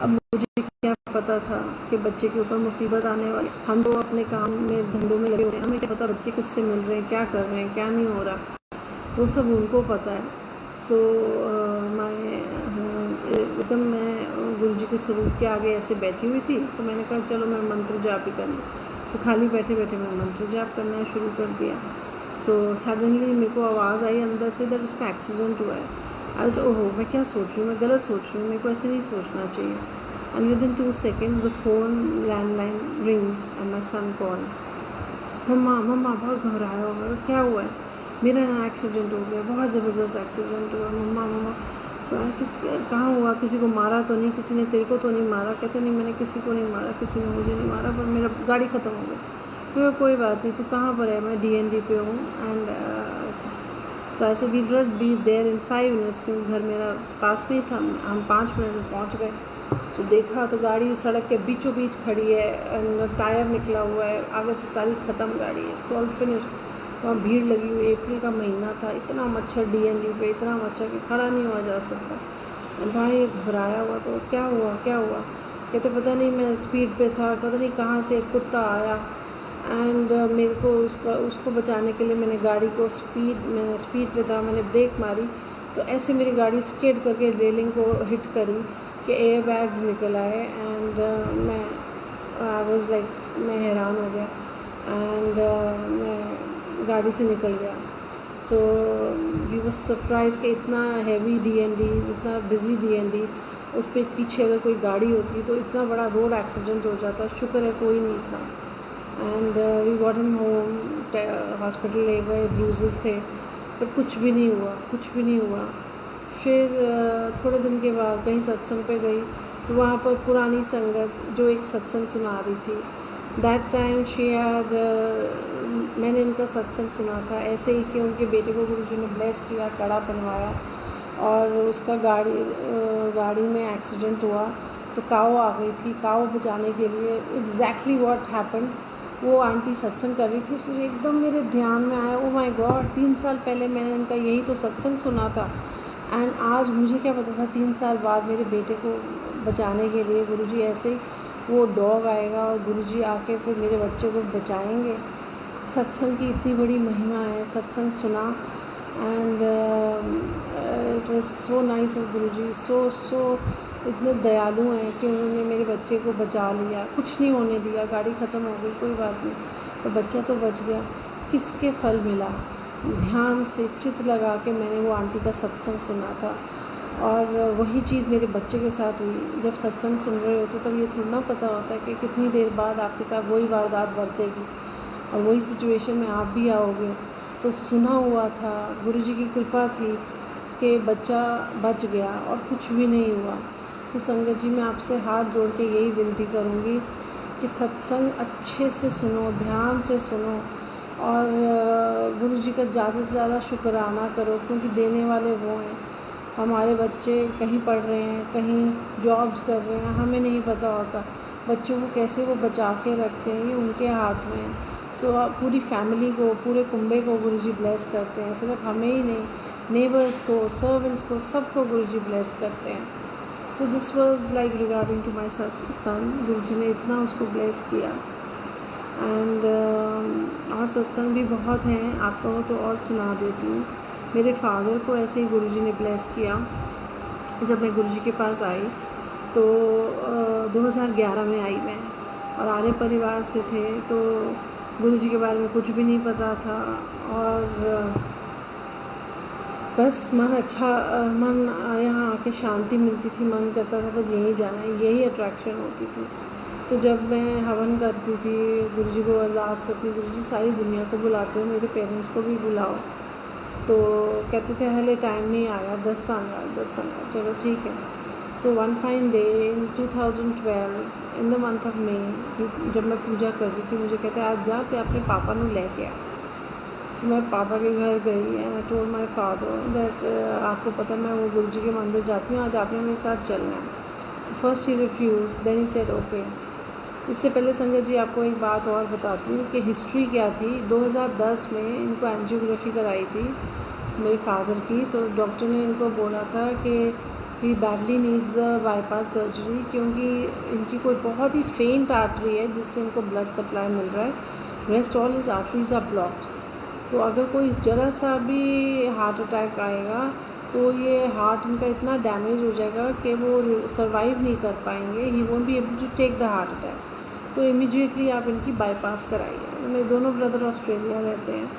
अब मुझे क्या पता था कि बच्चे के ऊपर मुसीबत आने वाली. हम तो अपने काम में धंधों में लगे होते हैं, हमें क्या पता बच्चे किससे मिल रहे हैं, क्या कर रहे हैं, क्या नहीं हो रहा, वो सब उनको पता है. सो एकदम मैं गुरुजी के स्वरूप के आगे ऐसे बैठी हुई थी. तो मैंने कहा चलो मैं मंत्र जाप ही कर लूँ. तो खाली बैठे बैठे मैं मंत्र जाप करना शुरू कर दिया. सो सडनली मेरे को आवाज़ आई अंदर से, दैट उसका एक्सीडेंट हुआ है. आज ओहो मैं क्या सोच रही हूँ, मैं गलत सोच रही हूँ, मेरे को ऐसे नहीं सोचना चाहिए. And within 2 seconds the phone landline rings and my son calls. मम्मा बहुत घबराया होगा, क्या हुआ है? मेरा ना एक्सीडेंट हो गया, बहुत ज़बरदस्त एक्सीडेंट हुआ मम्मा. सो ऐसे कहाँ हुआ? किसी को मारा तो नहीं? किसी ने तेरे को तो नहीं मारा? कहते नहीं मैंने किसी को नहीं मारा, किसी ने मुझे नहीं मारा, पर मेरा गाड़ी ख़त्म हो गई. कोई बात नहीं, तू कहाँ पर है? मैं DND पे हूँ. एंड सो ऐसे we not be there in 5 minutes, क्योंकि घर मेरा पास में ही था. हम 5 मिनट में पहुँच गए. तो देखा तो गाड़ी सड़क के बीचों बीच खड़ी है एंड टायर निकला हुआ है, आगे से सारी ख़त्म गाड़ी है. So all finished. वहाँ भीड़ लगी हुई, अप्रैल का महीना था, इतना मच्छर DND पे, इतना मच्छर कि खड़ा नहीं हुआ जा सकता. भाई घबराया हुआ. तो क्या हुआ? कहते पता नहीं, मैं स्पीड पे था, पता नहीं कहाँ से एक कुत्ता आया एंड मेरे को उसको बचाने के लिए मैंने गाड़ी को स्पीड पे था, मैंने ब्रेक मारी तो ऐसे मेरी गाड़ी स्किड करके रेलिंग को हिट करी कि एयर बैग्स निकल आए. एंड मैं आई वाज लाइक, मैं हैरान हो गया एंड मैं गाड़ी से निकल गया. सो वी वाज सरप्राइज कि इतना हैवी DND, इतना बिजी DND, उस पर पीछे अगर कोई गाड़ी होती तो इतना बड़ा रोड एक्सीडेंट हो जाता. शुक्र है कोई नहीं था. And we got him home, hospital ले गए, ब्रूजेस थे, पर कुछ भी नहीं हुआ. फिर थोड़े दिन के बाद कहीं सत्संग पे गई तो वहाँ पर पुरानी संगत जो एक सत्संग सुना रही थी, दैट टाइम शी हैड, मैंने इनका सत्संग सुना था ऐसे ही कि उनके बेटे को गुरुजी ने ब्लेस किया, कड़ा बनवाया और उसका गाड़ी में एक्सीडेंट हुआ तो काऊ आ गई थी. काऊ बचाने के लिए एग्जैक्टली व्हाट हैपेंड, वो आंटी सत्संग कर रही थी, फिर एकदम मेरे ध्यान में आया, ओ माय गॉड 3 साल पहले मैंने इनका यही तो सत्संग सुना था। एंड आज मुझे क्या पता था 3 साल बाद मेरे बेटे को बचाने के लिए गुरुजी ऐसे ही वो डॉग आएगा और गुरुजी आके फिर मेरे बच्चे को बचाएंगे। सत्संग की इतनी बड़ी महिमा है, सत्संग सुना and it was so nice of Guruji, so इतने दयालु हैं कि उन्होंने मेरे बच्चे को बचा लिया, कुछ नहीं होने दिया, गाड़ी ख़त्म हो गई कोई बात नहीं, तो बच्चा तो बच गया। किसके फल मिला? ध्यान से चित लगा के मैंने वो आंटी का सत्संग सुना था, और वही चीज़ मेरे बच्चे के साथ हुई। जब सत्संग सुन रहे होते तब ये थोड़ा ना पता होता है कि कितनी देर बाद आपके साथ वही वारदात बरतेगी और वही सिचुएशन में आप भी आओगे। तो सुना हुआ था, गुरुजी की कृपा थी कि बच्चा बच गया और कुछ भी नहीं हुआ। तो संगत जी, मैं आपसे हाथ जोड़ के यही विनती करूँगी कि सत्संग अच्छे से सुनो, ध्यान से सुनो, और गुरुजी का ज़्यादा से ज़्यादा शुक्राना करो, क्योंकि देने वाले वो हैं। हमारे बच्चे कहीं पढ़ रहे हैं, कहीं जॉब्स कर रहे हैं, हमें नहीं पता होता बच्चों को कैसे वो बचा के रखते हैं, ये उनके हाथ में है। सो पूरी फैमिली को, पूरे कुंबे को गुरुजी ब्लेस करते हैं, सिर्फ हमें ही नहीं, नेबर्स को, सर्वेंट्स को, सबको गुरुजी ब्लेस करते हैं। So this was like regarding to my son, Guruji ने इतना उसको ब्लेस किया। एंड और सत्संग भी बहुत हैं, आपको हो तो और सुना देती हूँ। मेरे फादर को ऐसे ही गुरुजी ने ब्लेस किया। जब मैं गुरुजी के पास आई तो 2011 में आई मैं, और आर्य परिवार से थे, तो गुरुजी के बारे में कुछ भी नहीं पता था, और बस मन यहाँ आके शांति मिलती थी, मन करता था बस यहीं जाना है, यही अट्रैक्शन होती थी। तो जब मैं हवन करती थी, गुरुजी को अरदास करती, गुरुजी सारी दुनिया को बुलाते हो, मेरे पेरेंट्स को भी बुलाओ, तो कहते थे हले टाइम नहीं आया, 10 साल, चलो ठीक है। So one fine day in 2012 in the month of May, जब मैं पूजा कर रही थी, मुझे कहते आज जा के अपने पापा को लेके आ। सो मैं पापा के घर गई and I told my father that आपको पता मैं वो गुरुजी के मंदिर जाती हूँ, आज आपने मेरे साथ चलना है। So first he refuse, then he said okay. इससे पहले संगत जी आपको एक बात और बताती हूँ कि हिस्ट्री क्या थी। 2010 में इनको एंजियोग्राफी कराई थी मेरे फादर की, तो डॉक्टर ने इनको बोला था कि he badly needs a bypass surgery, क्योंकि इनकी कोई बहुत ही फेंट आर्टरी है जिससे इनको ब्लड सप्लाई मिल रहा है, rest all is arteries are blocked. तो अगर कोई ज़रा सा भी हार्ट अटैक आएगा तो ये हार्ट इनका इतना डैमेज हो जाएगा कि वो सर्वाइव नहीं कर पाएंगे, he won't be able to take the heart attack. तो इमीडिएटली आप इनकी बाईपास कराइए। मेरे दोनों ब्रदर ऑस्ट्रेलिया रहते हैं,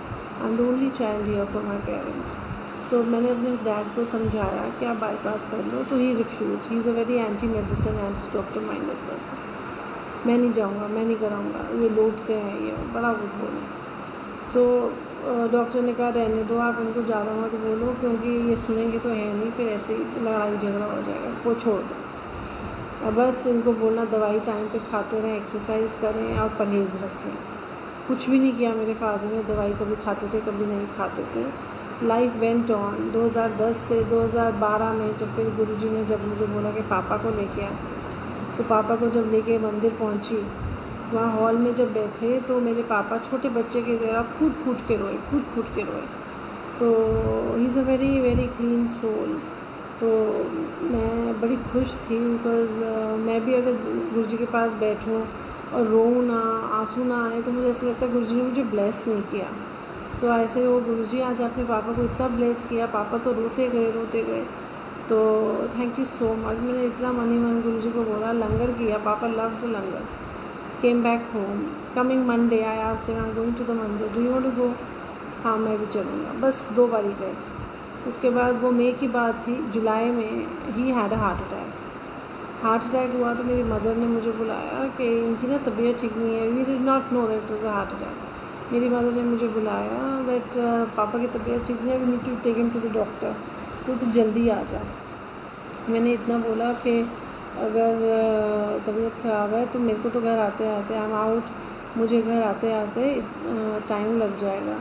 I am the only child here for my parents. So मैंने अपने डैड को समझाया कि आप बाईपास कर लो, तो ही refuse, he is a very anti medicine, anti doctor minded person. मैं नहीं जाऊँगा, मैं नहीं कराऊँगा, ये लौटते हैं, ये बड़ा कुछ बोले। सो डॉक्टर ने कहा रहने दो, आप इनको ज़्यादा मत बोलो, क्योंकि ये सुनेंगे तो है नहीं, फिर ऐसे ही लड़ाई झगड़ा हो जाएगा, वो छोड़ दो। अब बस इनको बोलना दवाई टाइम पे खाते रहें, एक्सरसाइज करें और परहेज़ रखें। कुछ भी नहीं किया मेरे फादर ने, दवाई कभी खाते थे कभी नहीं खाते थे। Life went on. 2010 से 2012 में जब फिर गुरुजी ने जब मुझे बोला कि पापा को लेके आ, तो पापा को जब लेके मंदिर पहुंची, वहाँ हॉल में जब बैठे तो मेरे पापा छोटे बच्चे की तरह फूट फूट के रोए। तो he is a very very clean soul. तो मैं बड़ी खुश थी, बिकॉज़ मैं भी अगर गुरुजी के पास बैठूं और रोऊं ना, आंसू ना आए, तो मुझे ऐसा लगता है गुरुजी ने मुझे ब्लेस नहीं किया। सो ऐसे वो गुरुजी आज अपने पापा को इतना ब्लेस किया, पापा तो रोते गए। तो थैंक यू सो मच। मैंने इतना मन ही मन गुरुजी को बोला, लंगर किया, पापा love the langar. Came back home, coming Monday I asked him I am going to the mandir, do you want to go? हाँ मैं भी चलूँगा। बस 2 बार ही गए। उसके बाद वो मई की बात थी, जुलाई में he had a heart attack हुआ। तो मेरी मदर ने मुझे बुलाया कि इनकी ना तबीयत ठीक नहीं है, we did not know that it was a heart attack. मेरी मदर ने मुझे बुलाया दैट पापा की तबीयत ठीक नहीं है, we need to take him to the doctor, तो जल्दी आ जा। मैंने इतना बोला कि अगर तबीयत ख़राब है तो मेरे को तो घर आते आते आई एम आउट, मुझे घर आते आते टाइम लग जाएगा।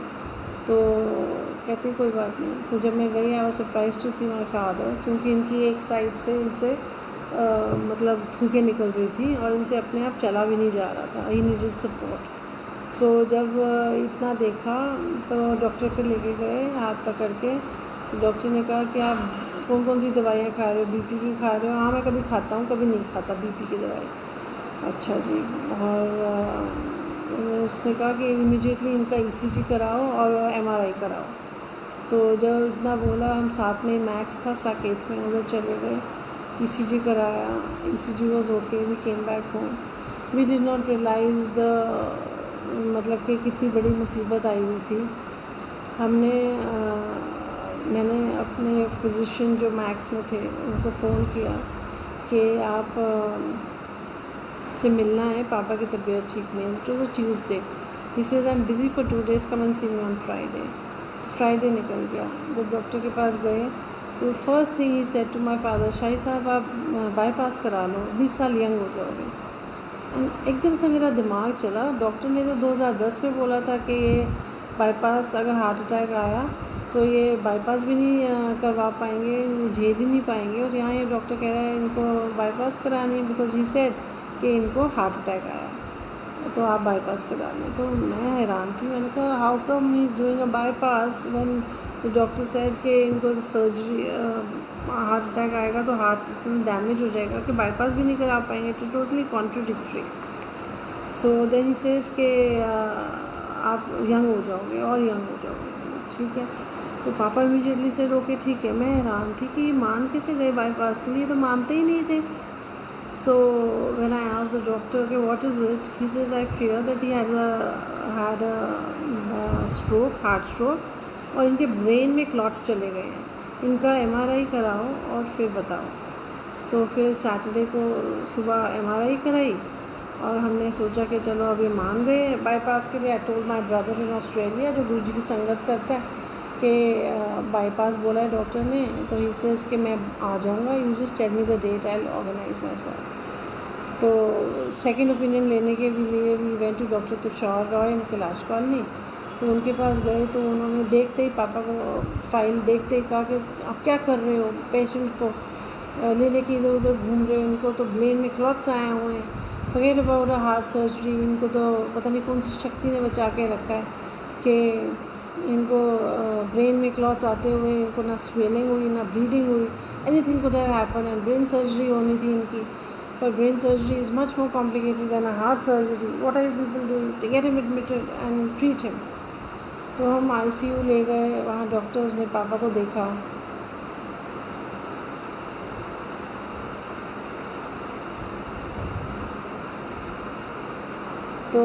तो कहती कोई बात नहीं। तो जब मैं गई, I was surprise to see my father, क्योंकि इनकी एक साइड से इनसे मतलब थूकें निकल रही थी और इनसे अपने आप चला भी नहीं जा रहा था, ही नीडेड सपोर्ट। जब इतना देखा तो डॉक्टर पे लेके गए हाथ पकड़ के। तो डॉक्टर ने कहा कि आप कौन कौन सी दवाइयाँ खा रहे हो, बीपी की खा रहे हो? हाँ, मैं कभी खाता हूँ कभी नहीं खाता बीपी की दवाई। अच्छा जी। और उसने कहा कि इमीडिएटली इनका ईसीजी कराओ और एमआरआई कराओ। तो जब इतना बोला, हम साथ में मैक्स था साकेत में, उधर चले गए, ईसीजी कराया। ECG was okay, we came back home. We did not realise the मतलब कि कितनी बड़ी मुसीबत आई हुई थी। मैंने अपने फिजिशियन जो मैक्स में थे उनको फ़ोन किया कि आप से मिलना है, पापा की तबीयत ठीक नहीं है। It was a Tuesday. He says I am busy for 2 days, come and see me on Friday. Friday निकल गया। जब डॉक्टर के पास गए तो first thing he said to my father, Shahi साहब आप बाईपास करा लो, 20 साल यंग हो जाओगे। एकदम से मेरा दिमाग चला, डॉक्टर ने तो 2010 में बोला था कि ये बाईपास, अगर हार्ट अटैक आया तो ये बाईपास भी नहीं करवा पाएंगे, झेल ही नहीं पाएंगे। और यहाँ ये डॉक्टर कह रहा है इनको बाईपास करानी है बिकॉज ही सेड कि इनको हार्ट अटैक आया, तो आप बाईपास करा लें। तो मैं हैरान थी, मैंने कहा how come he is doing a bypass when the doctor said कि इनको सर्जरी, हार्ट अटैक आएगा तो हार्ट इतना डैमेज हो जाएगा कि बाईपास भी नहीं करा पाएंगे। तो totally contradictory. So then he says कि आप यंग हो जाओगे और यंग हो जाओगे। ठीक है। तो पापा इमीडिएटली से रोके, ठीक है। मैं हैरान थी कि मान कैसे गए बाईपास के लिए, तो मानते ही नहीं थे। So when I asked the doctor, okay, what is it? He says, I fear that he had a stroke, heart stroke, और इनके ब्रेन में क्लॉट्स चले गए हैं, इनका एमआरआई कराओ और फिर बताओ। तो फिर सैटरडे को सुबह एमआरआई कराई और हमने सोचा कि चलो अब ये मान गए बाईपास के लिए। I told my brother in Australia, जो गुरुजी की संगत करता है, कि बाईपास बोला है डॉक्टर ने। तो ही सेज कि मैं आ जाऊँगा, you just tell me the date, I will organise myself. तो सेकंड ओपिनियन लेने के लिए we went to doctor Tushar Roy in Kailash colony. तो उनके पास गए तो उन्होंने देखते ही पापा को फाइल देखते ही कहा कि आप क्या कर रहे हो, पेशेंट को ले लेके इधर उधर घूम रहे हो, इनको तो ब्रेन में क्लॉट्स आए हुए हैं, forget about a heart surgery. इनको तो पता नहीं कौन सी शक्ति ने बचा के रखा है कि इनको ब्रेन में क्लॉट्स आते हुए इनको ना स्वेलिंग हुई ना ब्लीडिंग हुई। Anything could have happen and brain surgery होनी थी इनकी। But brain surgery is much more complicated than a heart surgery. What are you people doing? To get him admitted and treat him. तो हम ICU ले गए, वहाँ doctors ने पापा को देखा। तो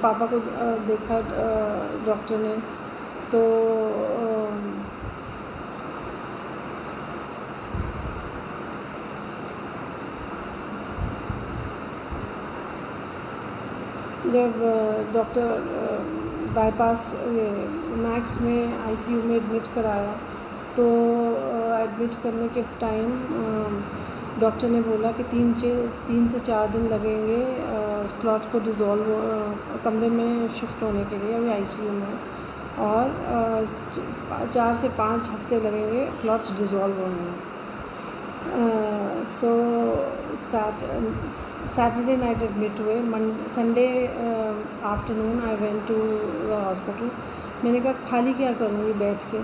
पापा को देखा डॉक्टर ने। तो जब डॉक्टर बाईपास मैक्स में आईसीयू में एडमिट कराया, तो एडमिट करने के टाइम डॉक्टर ने बोला कि 3 से 4 दिन लगेंगे क्लॉट को डिज़ोल्व कमरे में शिफ्ट होने के लिए, अभी आईसीयू में, और 4 से 5 हफ्ते लगेंगे क्लॉट्स डिज़ोल्व होने में। सो सैटरडे नाइट एडमिट हुए। Sunday afternoon I went to the hospital. मैंने कहा खाली क्या करूँगी बैठ के,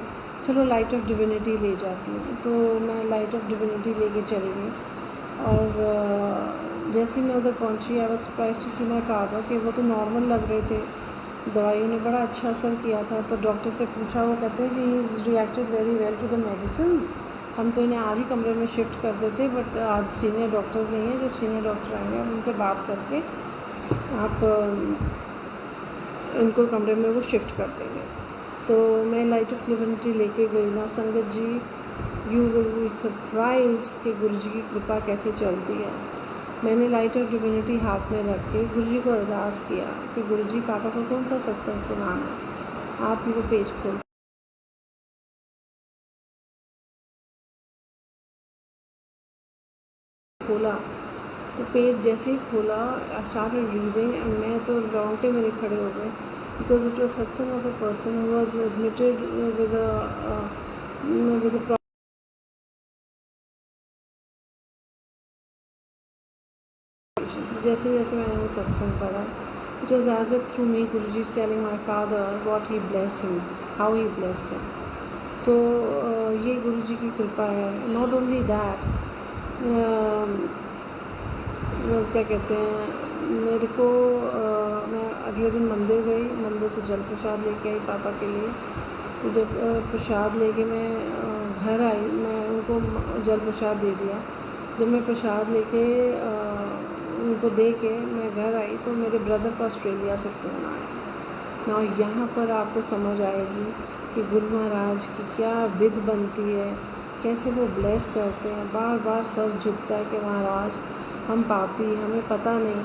चलो लाइट ऑफ डिविनिटी ले जाती हूँ। तो मैं लाइट ऑफ डिविनिटी लेके चली गई। और जैसे ही मैं उधर पहुँची, I was surprised to see my father कि वो तो नॉर्मल लग रहे थे, दवाइयों ने बड़ा अच्छा असर किया था। तो डॉक्टर से पूछा, वो कहते हैं कि he is reacted very well to the medicine. हम तो इन्हें आज ही कमरे में शिफ्ट कर देते, बट आज सीनियर डॉक्टर्स नहीं हैं, जो सीनियर डॉक्टर आएंगे हम उनसे बात करके आप इनको कमरे में वो शिफ्ट कर देंगे। तो मैं लाइट ऑफ डिविनिटी लेके गई ना संगत जी, यू विल बी सरप्राइज्ड कि गुरुजी की कृपा कैसे चलती है। मैंने लाइट ऑफ डिविनिटी हाथ में रख के गुरुजी को अरदास किया कि गुरुजी पापा को कौन सा सत्संग सुनाना है, आप इनको पेज खोला। तो पेज जैसे ही खोला, आई स्टार्टेड रीडिंग एंड मैं तो रोंगटे मेरे खड़े हो गए, because it was satsang of a person who was admitted with a जैसे जैसे मैंने वो सत्संग पढ़ा, it was as if through me Guruji is telling my father what he blessed him, how he blessed him. So ये गुरुजी की कृपा है। नॉट ओनली दैट, क्या कहते हैं, मेरे को मैं अगले दिन मंदिर गई, मंदिर से जल प्रसाद लेके आई पापा के लिए। तो जब प्रसाद लेके मैं घर आई, मैं उनको जल प्रसाद दे दिया। जब मैं प्रसाद लेके उनको दे के मैं घर आई तो मेरे ब्रदर का ऑस्ट्रेलिया से फ़ोन आया ना। यहाँ पर आपको समझ आएगी कि गुरु महाराज की क्या विध बनती है, कैसे वो ब्लेस करते हैं। बार बार सर झुकता है कि महाराज हम पापी, हमें पता नहीं,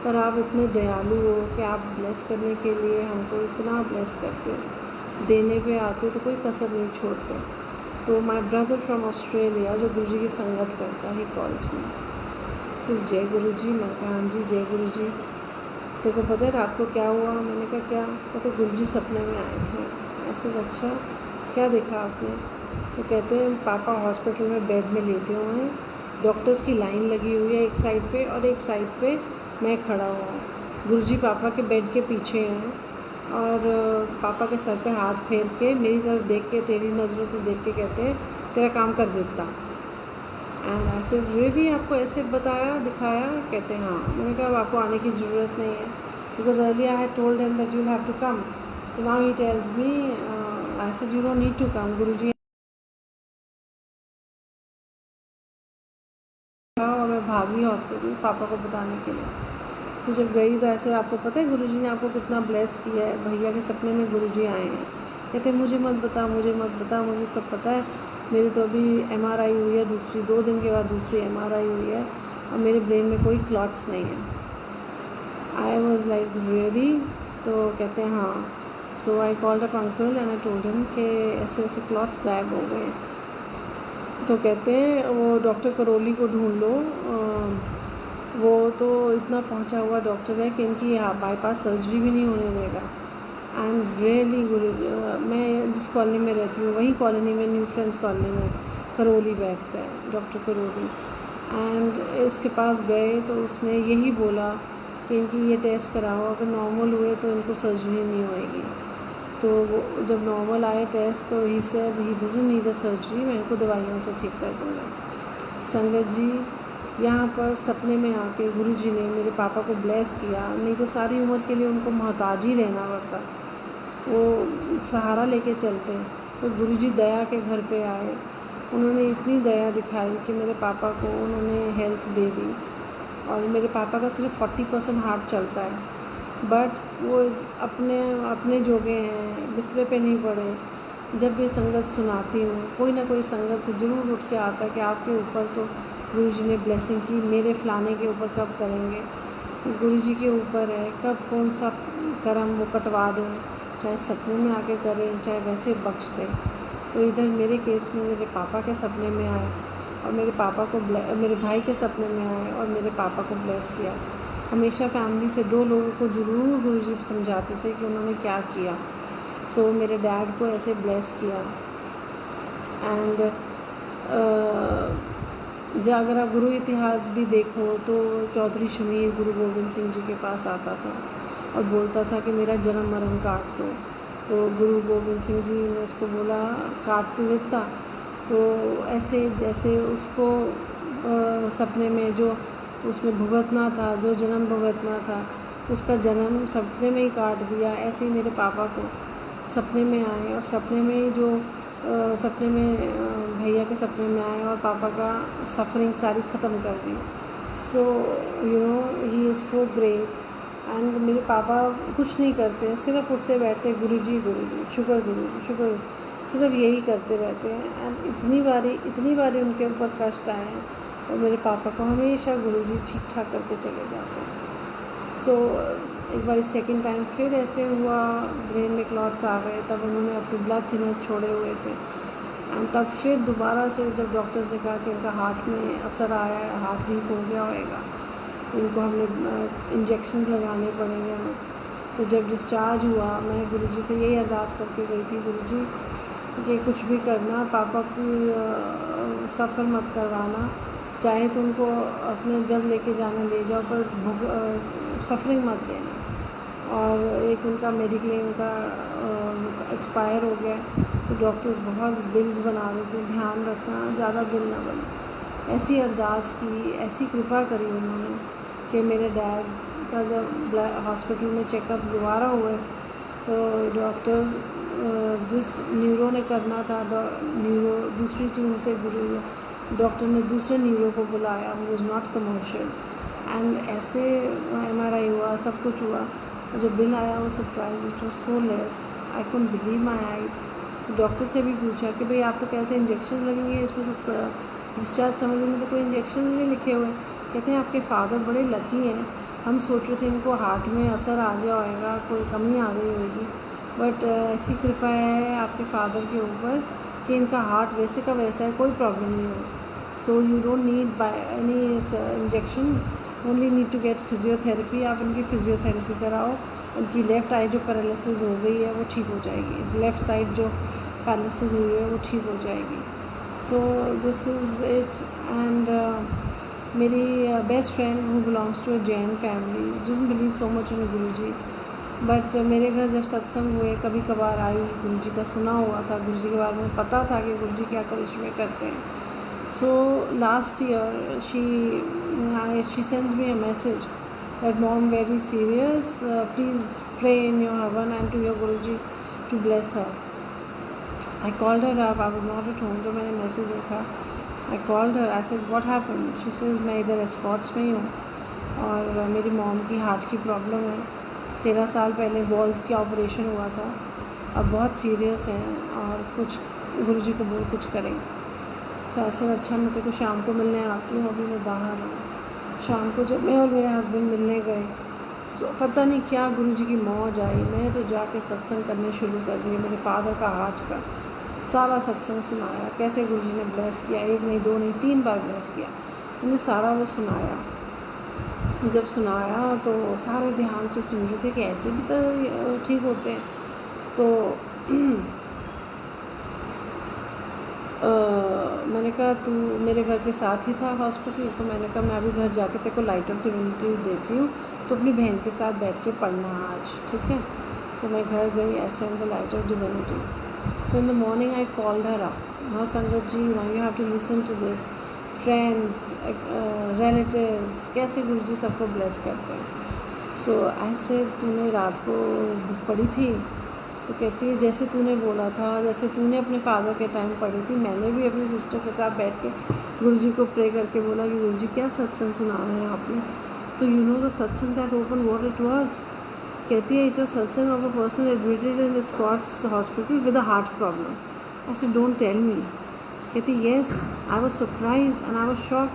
पर आप इतने दयालु हो कि आप ब्लेस करने के लिए हमको इतना ब्लेस करते हो, देने पे आते हो तो कोई कसर नहीं छोड़ते। तो माय ब्रदर फ्रॉम ऑस्ट्रेलिया जो गुरुजी की संगत करता है, कॉल्स में, सिस जय गुरु जी। मैं कहा हाँ जी जय गुरु जी। तेरे को पता है रात को क्या हुआ? मैंने कहा क्या? कहते गुरु जी सपने में आए थे। ऐसे अच्छा, क्या देखा आपने? तो कहते हैं पापा हॉस्पिटल में बेड में लेटे हुए हैं, डॉक्टर्स की लाइन लगी हुई है एक साइड पे और एक साइड पे मैं खड़ा हुआ हूँ। गुरुजी पापा के बेड के पीछे हैं और पापा के सर पे हाथ फेर के मेरी तरफ देख के, टेढ़ी नज़रों से देख के कहते हैं तेरा काम कर देता। एंड ऐसे रियली आपको ऐसे बताया, दिखाया? कहते हैं हाँ। मैंने कहा अब आपको आने की ज़रूरत नहीं है, because earlier I had told him that you have to come, so now he tells me I said you don't need to come. Guruji और मैं भागी हॉस्पिटल पापा को बताने के लिए। सो जब गई तो ऐसे, आपको पता है गुरुजी ने आपको कितना ब्लेस किया है। भैया के सपने में गुरुजी आए हैं, कहते मुझे मत बता, मुझे मत बता, मुझे सब पता है। मेरी तो अभी MRI हुई है, दूसरी 2 दिन के बाद दूसरी MRI हुई है और मेरे ब्रेन में कोई क्लॉट्स नहीं है। I was like really? तो कहते हैं हाँ। So I called up uncle and I told him कि ऐसे ऐसे क्लॉट्स गायब हो गए। तो कहते हैं वो डॉक्टर करोली को ढूंढ लो, वो तो इतना पहुंचा हुआ डॉक्टर है कि इनकी बाईपास सर्जरी भी नहीं होने देगा। आई एम रियली गुरु। मैं जिस कॉलोनी में रहती हूँ वही कॉलोनी में, न्यू फ्रेंड्स कॉलोनी में करोली बैठता है, डॉक्टर करोली। एंड उसके पास गए तो उसने यही बोला कि इनकी ये टेस्ट कराओ, अगर नॉर्मल हुए तो इनको सर्जरी नहीं होएगी। तो वो जब नॉर्मल आए टेस्ट तो he said he doesn't need a surgery, मैं इनको दवाइयों से ठीक कर दूँगा। संगत जी, यहाँ पर सपने में आके गुरुजी ने मेरे पापा को ब्लेस किया, नहीं तो सारी उम्र के लिए उनको मोहताज ही रहना पड़ता, वो सहारा लेके चलते। तो गुरुजी दया के घर पे आए, उन्होंने इतनी दया दिखाई कि मेरे पापा को उन्होंने हेल्थ दे दी। और मेरे पापा का सिर्फ 40% हार्ट चलता है, बट वो अपने जोगे हैं, बिस्तरे पे नहीं पड़े। जब भी संगत सुनाती हूँ, कोई ना कोई संगत से ज़रूर उठ के आता है कि आपके ऊपर तो गुरुजी ने ब्लेसिंग की, मेरे फलाने के ऊपर कब करेंगे? गुरुजी के ऊपर है, कब कौन सा कर्म वो कटवा दें, चाहे सपने में आके करें चाहे वैसे बख्श दें। तो इधर मेरे केस में मेरे पापा के सपने में आए और मेरे पापा को मेरे भाई के सपने में आए और मेरे पापा को ब्लेस किया। हमेशा फैमिली से 2 लोगों को ज़रूर गुरुजी समझाते थे कि उन्होंने क्या किया। सो मेरे डैड को ऐसे ब्लेस किया। एंड जो अगर आप गुरु इतिहास भी देखो तो चौधरी शमीर गुरु गोविंद सिंह जी के पास आता था और बोलता था कि मेरा जन्म मरण काट दो। तो गुरु गोविंद सिंह जी ने उसको बोला काट तो देता। तो ऐसे जैसे उसको सपने में जो उसने भुगतना था, जो जन्म भुगतना था, उसका जन्म सपने में ही काट दिया। ऐसे ही मेरे पापा को सपने में आए और सपने में जो सपने में भैया के सपने में आए और पापा का सफरिंग सारी ख़त्म कर दी। So you know he is so great. And मेरे पापा कुछ नहीं करते, सिर्फ उठते बैठते गुरुजी शुक्र गुरुजी शुक्र, सिर्फ यही करते रहते हैं। एंड इतनी बारी उनके ऊपर कष्ट आए हैं और मेरे पापा को हमेशा गुरुजी ठीक ठाक करके चले जाते हैं। सो एक बार सेकंड टाइम फिर ऐसे हुआ, ब्रेन में क्लॉट्स आ गए, तब उन्होंने अपने ब्लड थिनर्स छोड़े हुए थे। एंड तब फिर दोबारा से जब डॉक्टर्स ने कहा कि इनका हार्ट में असर आया है, हार्ट वीक हो गया होएगा, इनको हमने इंजेक्शन लगाने पड़ेंगे हमें। तो जब डिस्चार्ज हुआ मैं गुरुजी से यही अरदास करके गई थी, गुरुजी कि कुछ भी करना, पापा की सफ़र मत करवाना, चाहे तो उनको अपने जब लेके जाना ले जाओ, पर सफरिंग मत देना। और एक उनका मेडिक्लेम का एक्सपायर हो गया, तो डॉक्टर्स बहुत बिल्स बना रहे थे, ध्यान रखना ज़्यादा बिल ना बने। ऐसी अरदास की, ऐसी कृपा करी उन्होंने कि मेरे डैड का जब हॉस्पिटल में चेकअप दोबारा हुए तो डॉक्टर जिस न्यूरो ने करना था, न्यूरो दूसरी टीम से डॉक्टर ने दूसरे न्यूरो को बुलाया, वो वॉज नॉट कमर्शियल। एंड ऐसे MRI हुआ, सब कुछ हुआ, और जब बिल आया वो surprise, it was so less, I couldn't believe my eyes. Doctor से भी पूछा कि भाई आप तो कहते हैं इंजेक्शन लगेंगे, इसमें तो डिस्चार्ज समझ में तो कोई इंजेक्शन नहीं लिखे हुए। कहते हैं आपके फादर बड़े लकी हैं, हम सोच रहे थे इनको हार्ट में असर आ गया होगा, कोई कमी आ गई होगी, बट ऐसी कृपा है आपके फादर के ऊपर कि इनका हार्ट वैसे का वैसा है, कोई प्रॉब्लम नहीं हो। So you don't need buy any injections, only need to get physiotherapy. आप इनकी फिजियोथेरेपी कराओ, उनकी लेफ़्ट आई जो पैरालिसिस हो गई है वो ठीक हो जाएगी, लेफ़्ट साइड जो पैरालिसिस हुई है वो ठीक हो जाएगी। So this is it. And मेरी best friend who belongs to a Jain family doesn't believe so much in Guruji, but मेरे घर जब सत्संग हुए कभी कभार आई, गुरुजी का सुना हुआ था, गुरुजी के बारे में पता था कि गुरुजी क्या करिश्मे करते हैं। So last year she sends me a message that mom very serious, please pray in your heaven and to your Guruji to bless her. I called her up, I was not at home, तो मैंने message देखा, I called her, I said what happened? She says मैं इधर Escorts में ही हूँ और मेरी mom की हार्ट की प्रॉब्लम है, 13 साल पहले वॉल्व का ऑपरेशन हुआ था, अब बहुत सीरियस है और कुछ गुरुजी को बोल कुछ करें। सो ऐसे अच्छा मैं तेरे को शाम को मिलने आती हूँ, अभी मैं बाहर हूँ। शाम को जब मैं और मेरे हस्बैंड मिलने गए तो पता नहीं क्या गुरुजी की मौज आई, मैं तो जाके सत्संग करने शुरू कर दिए। मेरे फादर का हार्ट का सारा सत्संग सुनाया, कैसे गुरुजी ने ब्लेस किया, 1 नहीं 2 नहीं 3 बार ब्लेस किया, मैंने सारा वो सुनाया। जब सुनाया तो सारे ध्यान से सुन रहे थे कि ऐसे भी तो ठीक होते हैं। तो मैंने कहा तू मेरे घर के साथ ही था हॉस्पिटल, तो मैंने कहा मैं अभी घर जाके तेरे को लाइट ऑफ डिविनिटी देती हूँ, तो अपनी बहन के साथ बैठ के पढ़ना आज, ठीक है। तो मैं घर गई ऐसे in the light of divinity. So in the morning I called her up, now sangat ji now you have to listen to this, friends relatives कैसे गुरुजी सबको ब्लेस करते हैं। सो ऐसे तूने रात को बुक पढ़ी थी? तो कहती है जैसे तूने बोला था, जैसे तूने अपने फादर के टाइम पढ़ी थी, मैंने भी अपनी सिस्टर के साथ बैठ के गुरुजी को प्रे करके बोला कि गुरुजी क्या सत्संग सुना रहे हैं आपने। तो you know the satsang that open what it was. कहती है it was satsang of a person admitted in Scotts hospital with a heart problem. I said don't tell me. कहती yes, I was surprise and I was shocked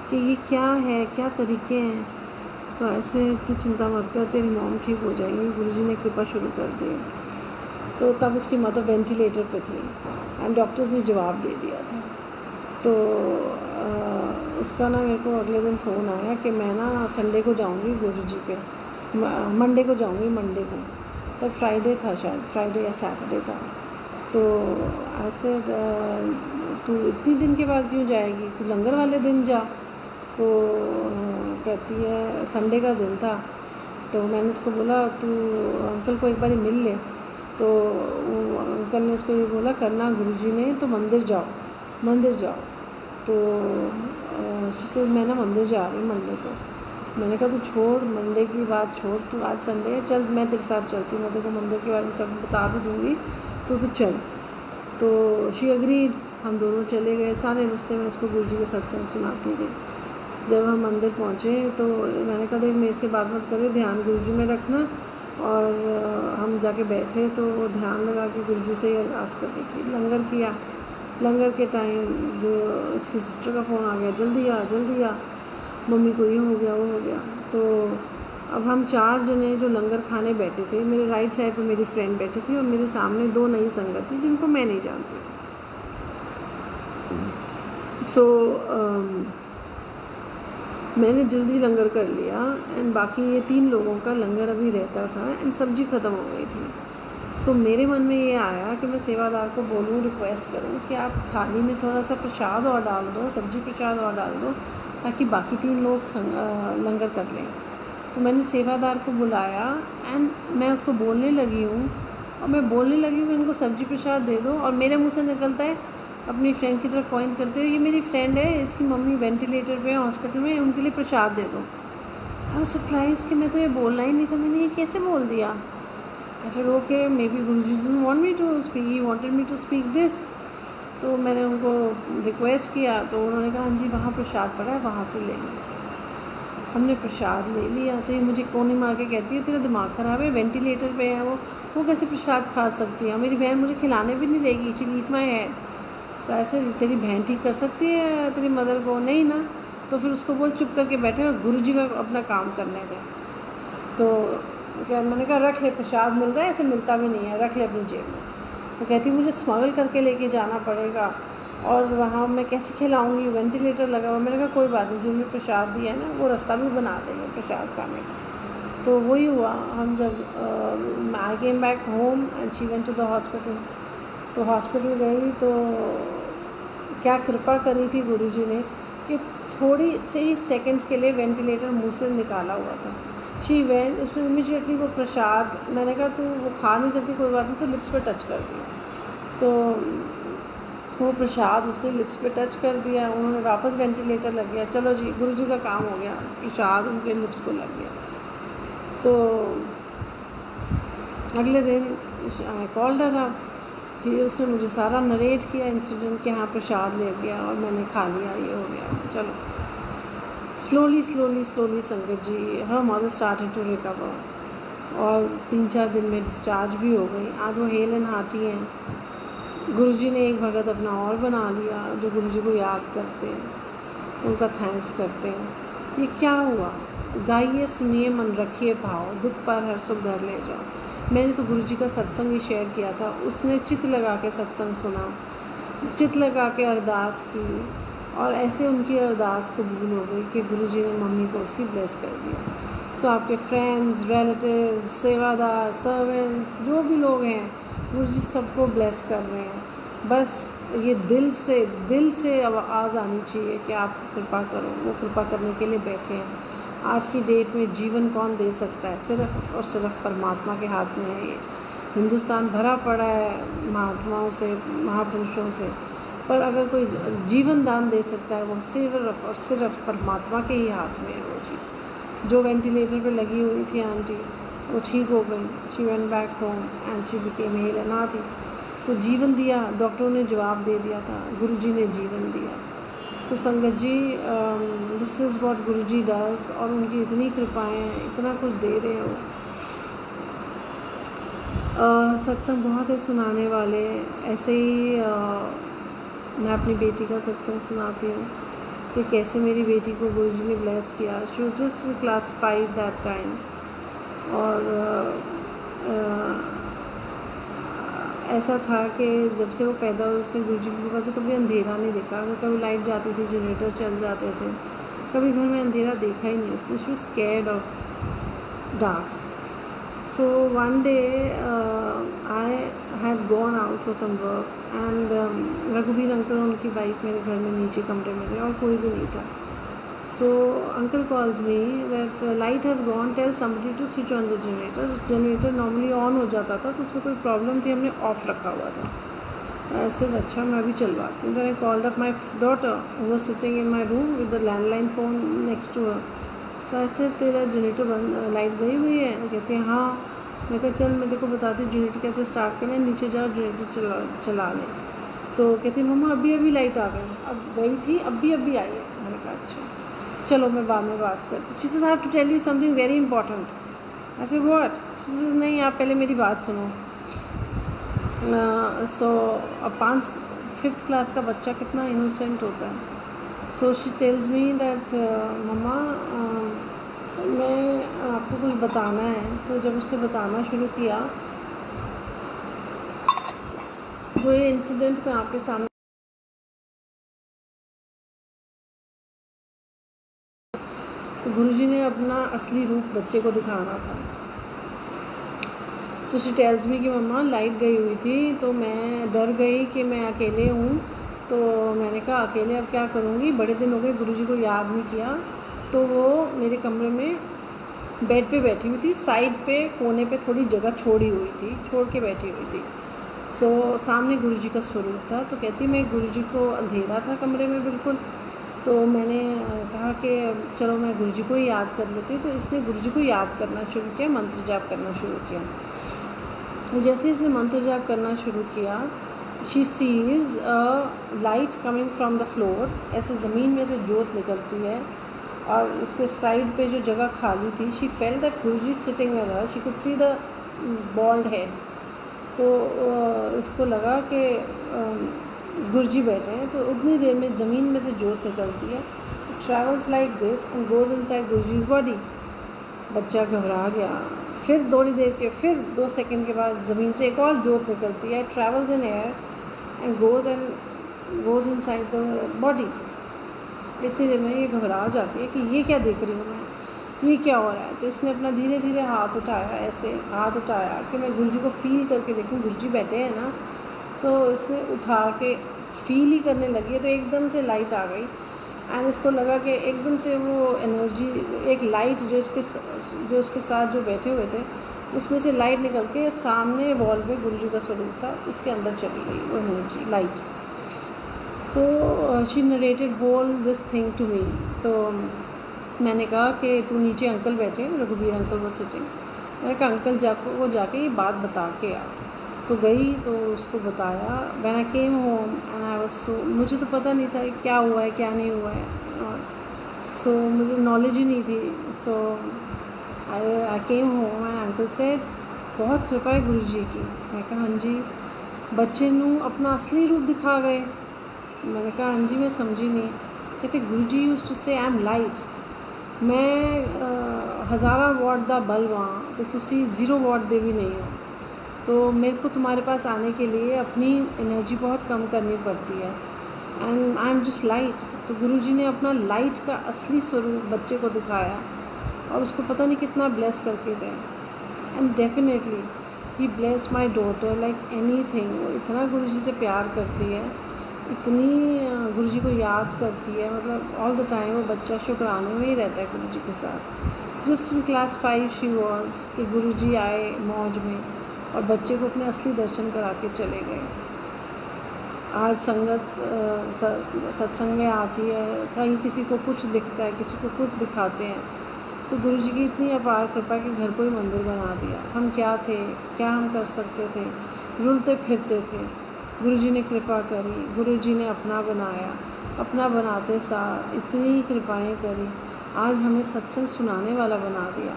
कि ये क्या है, क्या तरीके हैं। तो ऐसे तू चिंता मत कर, तेरी मॉम ठीक हो जाएंगी, गुरुजी ने कृपा शुरू कर दी। तो तब उसकी मदर वेंटिलेटर पे थी एंड डॉक्टर्स ने जवाब दे दिया था। तो उसका ना मेरे को अगले दिन फ़ोन आया कि मैं ना संडे को जाऊंगी गुरुजी पे, मंडे को जाऊंगी, मंडे को। तब फ्राइडे था शायद, फ्राइडे या सैटरडे था। तो ऐसे तू इतनी दिन के बाद क्यों जाएगी, तू लंगर वाले दिन जा। तो कहती है संडे का दिन था। तो मैंने उसको बोला तू अंकल को एक बार मिल ले। तो अंकल ने उसको ये बोला करना गुरुजी ने तो मंदिर जाओ, मंदिर जाओ। तो उससे मैं ना मंदिर जा रही हूँ मंडे को। मैंने कहा तू छोड़ मंडे की बात छोड़, तू आज संडे है, चल मैं तेरे साथ चलती हूँ, मैं तेरे को मंदिर के बारे में सब बता भी दूँगी, तो तू चल। तो शी अग्रीड, हम दोनों चले गए। सारे रिश्ते में उसको गुरुजी के सत्संग सुनाती गई। जब हम मंदिर पहुँचे तो मैंने कहा देख मेरे से बात मत करो, ध्यान गुरुजी में रखना। और हम जाके बैठे तो वो ध्यान लगा के गुरुजी से ही अरदास कर रही थी। लंगर किया, लंगर के टाइम जो इसकी सिस्टर का फ़ोन आ गया, जल्दी आ जल्दी आ, मम्मी को ये हो गया वो हो गया। तो अब हम 4 जने जो लंगर खाने बैठे थे, मेरे राइट साइड पे मेरी फ्रेंड बैठी थी और मेरे सामने 2 नई संगत थी जिनको मैं नहीं जानती थी। सो मैंने जल्दी लंगर कर लिया एंड बाकी ये 3 लोगों का लंगर अभी रहता था एंड सब्जी ख़त्म हो गई थी। सो मेरे मन में ये आया कि मैं सेवादार को बोलूँ, रिक्वेस्ट करूँ कि आप थाली में थोड़ा सा प्रसाद और डाल दो, सब्जी प्रसाद और डाल दो, ताकि बाकी 3 लोग लंगर कर लें। तो मैंने सेवादार को बुलाया एंड मैं उसको बोलने लगी हूँ, और मैं बोलने लगी हूँ इनको सब्जी प्रसाद दे दो, और मेरे मुँह से निकलता है अपनी फ्रेंड की तरफ पॉइंट करते हुए, ये मेरी फ्रेंड है, इसकी मम्मी वेंटिलेटर पे है हॉस्पिटल में, उनके लिए प्रसाद दे दो। आई वाज सरप्राइज कि मैं तो ये बोलना ही नहीं था, मैंने ये कैसे बोल दिया। ऐसे okay, maybe Guruji didn't want me to speak, he wanted me to speak this. तो मैंने उनको रिक्वेस्ट किया, तो उन्होंने कहा हाँ जी वहाँ प्रसाद पड़ा है, वहाँ से ले लें। हमने प्रसाद ले लिया। तो ये मुझे कोने मार के कहती है तेरा दिमाग ख़राब है, वेंटिलेटर पे है वो कैसे प्रसाद खा सकती है, मेरी बहन मुझे खिलाने भी नहीं देगी, शी ईट माई हेड। तो ऐसे तेरी बहन ठीक कर सकती है तेरी मदर को? नहीं ना। तो फिर उसको बोल चुप करके बैठे और गुरुजी का अपना काम करने दें। तो क्या, मैंने कहा रख ले, प्रसाद मिल रहा है, ऐसे मिलता भी नहीं है, रख ले अपनी जेब में। तो कहती मुझे स्मगल करके लेके जाना पड़ेगा, और वहाँ मैं कैसे खिलाऊंगी, वेंटिलेटर लगा हुआ। मैंने कहा कोई बात नहीं, जिन्होंने प्रसाद दिया है ना वो रास्ता भी बना देंगे प्रसाद खाने का। तो वही हुआ। हम जब I came back home and she went to the hospital. तो हॉस्पिटल गई तो क्या कृपा करी थी गुरुजी ने कि थोड़ी से ही सेकंड्स के लिए वेंटिलेटर मुंह से निकाला हुआ था। शी वेंट, उसने इमीडिएटली वो प्रसाद, मैंने कहा तू वो खा नहीं सकती, कोई बात नहीं, तो लिप्स पे टच कर दिया। तो वो प्रसाद उसने लिप्स पे टच कर दिया, उन्होंने वापस वेंटिलेटर लग गया। चलो जी, गुरुजी का काम हो गया, प्रसाद उनके लिप्स को लग गया। तो अगले दिन आई कॉल्ड हर अप, फिर उसने मुझे सारा नरेट किया इंसिडेंट कि हाँ प्रसाद ले गया और मैंने खा लिया, ये हो गया। चलो slowly sangat ji, her mother started to recover, और 3-4 दिन में डिस्चार्ज भी हो गई। आज वो हेल एंड हार्टी हैं। गुरुजी ने एक भगत अपना और बना लिया जो गुरुजी को याद करते हैं, उनका थैंक्स करते हैं। ये क्या हुआ? गाइए, सुनिए, मन रखिए भाव, दुख पर हर सुख घर ले जाओ। मैंने तो गुरुजी का सत्संग ही शेयर किया था, उसने चित लगा के सत्संग सुना, चित लगा के अरदास की, और ऐसे उनकी अरदास कबूल हो गई कि गुरुजी ने मम्मी को उसकी ब्लेस कर दिया। सो आपके फ्रेंड्स, रिलेटिव्स, सेवादार, सर्वेंट्स, जो भी लोग हैं, गुरुजी सबको ब्लेस कर रहे हैं। बस ये दिल से आवाज़ आनी चाहिए कि आप कृपा करो। वो कृपा करने के लिए बैठे हैं। आज की डेट में जीवन कौन दे सकता है? सिर्फ़ और सिर्फ परमात्मा के हाथ में है। ये हिंदुस्तान भरा पड़ा है महात्माओं से, महापुरुषों से, पर अगर कोई जीवन दान दे सकता है वो सिर्फ और सिर्फ परमात्मा के ही हाथ में है वो चीज़। जो वेंटिलेटर पे लगी हुई थी आंटी, वो ठीक हो गई। She went back home and she became hale and hearty. So जीवन दिया, डॉक्टरों ने जवाब दे दिया था, गुरुजी ने जीवन दिया। तो sangat ji, this is what Guruji does, और उनकी इतनी कृपाएँ, इतना कुछ दे रहे हो। सत्संग बहुत है सुनाने वाले। ऐसे ही मैं अपनी बेटी का सत्संग सुनाती हूँ कि कैसे मेरी बेटी को गुरुजी ने ब्लेस किया। She was just in class 5 that time, और ऐसा था कि जब से वो पैदा हुई उसने गुरुजी की कृपा से कभी अंधेरा नहीं देखा। कभी लाइट जाती थी, जनरेटर चल जाते थे, कभी घर में अंधेरा देखा ही नहीं उसने। She was scared of dark. So one day I had gone out for some work and रघुवीर अंकल और उनकी वाइफ मेरे घर में नीचे कमरे में थे और कोई भी नहीं था। So uncle calls me that light has gone, tell somebody to switch on the generator. Generator normally on हो जाता था तो उसमें कोई प्रॉब्लम थी, हमने ऑफ रखा हुआ था। ऐसे अच्छा मैं अभी चलवाती हूँ। Then I called up my daughter who was sitting in my room with the landline phone next to her. तो ऐसे तेरा जनरेटर बंद, लाइट गई हुई है? कहते हैं हाँ। मैं कहा चल मैं देखो बताती हूँ जनरेटर कैसे स्टार्ट करना है, नीचे जाओ जनरेटर चला लें। तो कहती मम्मा अभी लाइट आ गई, अब गई थी अभी आई है। मैंने कहा अच्छा चलो मैं बाद में बात करती हूँ। She said I have to tell you something very important. ऐसे व्हाट? शी सेड नहीं आप पहले मेरी बात सुनो। सो अब 5th क्लास का बच्चा कितना इनोसेंट होता है। So she tells me that mama मैं आपको कुछ बताना है। तो जब उसने बताना शुरू किया, जो ये इंसिडेंट मैं आपके सामने, तो गुरुजी ने अपना असली रूप बच्चे को दिखाना था। सो शी टेल्स मी कि मम्मा लाइट गई हुई थी, तो मैं डर गई कि मैं अकेले हूँ। तो मैंने कहा अकेले अब क्या करूँगी, बड़े दिन हो गए गुरुजी को याद नहीं किया। तो वो मेरे कमरे में बेड पे बैठी हुई थी, साइड पे कोने पे थोड़ी जगह छोड़ी हुई थी, छोड़ के बैठी हुई थी। सो सामने गुरुजी का स्वरूप था। तो कहती मैं गुरुजी को, अंधेरा था कमरे में बिल्कुल, तो मैंने कहा कि चलो मैं गुरुजी को ही याद कर लेती। तो इसने गुरुजी को याद करना शुरू किया, मंत्र जाप करना शुरू किया। जैसे इसने मंत्र जाप करना शुरू किया, she sees a light coming from the floor, ऐसे ज़मीन में से जोत निकलती है और उसके साइड पे जो जगह खाली थी, she felt that Guruji sitting with her, she could see the bald head. तो इसको लगा कि गुरुजी बैठे हैं। तो उतनी देर में ज़मीन में से जोत निकलती है, travels like this and goes inside Guruji's body. बच्चा घबरा गया। फिर थोड़ी देर के, फिर 2 सेकंड के बाद ज़मीन से एक और जोत निकलती है, travels in air and goes inside the body. इतनी देर में ये घबरा जाती है कि ये क्या देख रही हूँ मैं, ये क्या हो रहा है। तो इसने अपना धीरे धीरे हाथ उठाया, ऐसे हाथ उठाया कि मैं गुरुजी को फील करके देखूँ गुरुजी बैठे हैं ना। तो इसने उठा के फील ही करने लगी है, तो एकदम से लाइट आ गई एंड इसको लगा कि एकदम से वो एनर्जी, एक लाइट जो उसके साथ जो बैठे हुए थे, उसमें से लाइट निकल के सामने वॉल पे गुरुजी का स्वरूप था, उसके अंदर चली गई वो energy, light. So she narrated whole this thing to me. तो मैंने कहा कि तू नीचे, अंकल बैठे, रघुवीर अंकल वो सिटिंग। मैंने कहा अंकल जाके ये बात बता के आ। तो गई तो उसको बताया। When I came home and I was so, मुझे तो पता नहीं था क्या हुआ है क्या नहीं हुआ है, सो मुझे नॉलेज ही नहीं थी। So I came home and uncle said बहुत कृपा है गुरुजी की। मैं कहा हाँ जी। बच्चे नू अपना असली रूप दिखा गए। मैंने कहा हाँ जी, मैं समझी नहीं। कहते गुरुजी यूज्ड टू से आई एम लाइट, मैं 1000 वाट दा बल्ब हाँ तो तुसी 0 वाट दे भी नहीं हो। तो मेरे को तुम्हारे पास आने के लिए अपनी एनर्जी बहुत कम करनी पड़ती है and I am just light. तो गुरुजी ने अपना लाइट का असली स्वरूप बच्चे को दिखाया और उसको पता नहीं कितना ब्लेस करके गए। And definitely he bless my daughter like anything. वो इतना गुरुजी से प्यार करती है, इतनी गुरुजी को याद करती है, मतलब ऑल द टाइम वो बच्चा शुक्राने में ही रहता है गुरुजी के साथ। Just in class 5 she was कि गुरुजी आए मौज में और बच्चे को अपने असली दर्शन करा के चले गए। आज संगत सत्संग में आती है, कहीं किसी को कुछ दिखता है, किसी को कुछ दिखाते हैं। तो गुरुजी की इतनी अपार कृपा कि घर को ही मंदिर बना दिया। हम क्या थे, क्या हम कर सकते थे, रुलते फिरते थे, गुरुजी ने कृपा करी, गुरुजी ने अपना बनाया, अपना बनाते साथ इतनी कृपाएं करी, आज हमें सत्संग सुनाने वाला बना दिया।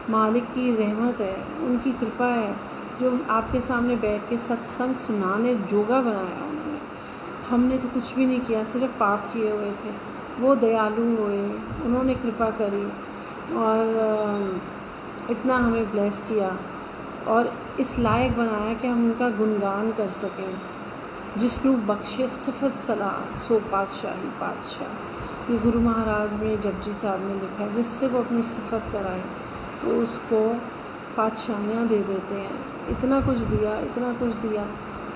मालिक की रहमत है, उनकी कृपा है जो आपके सामने बैठ के सत्संग सुनाने जोगा बनाया उन्होंने। हमने तो कुछ भी नहीं किया, सिर्फ पाप किए हुए थे। वो दयालु हुए, उन्होंने कृपा करी और इतना हमें ब्लेस किया और इस लायक बनाया कि हम उनका गुणगान कर सकें। जिसनू बख्शे सिफत सलाह सो पातशाही पातशाह, ये गुरु महाराज में जपजी साहब ने लिखा है। जिससे वो अपनी सिफत कराए तो उसको पातशाहियाँ दे देते हैं। इतना कुछ दिया, इतना कुछ दिया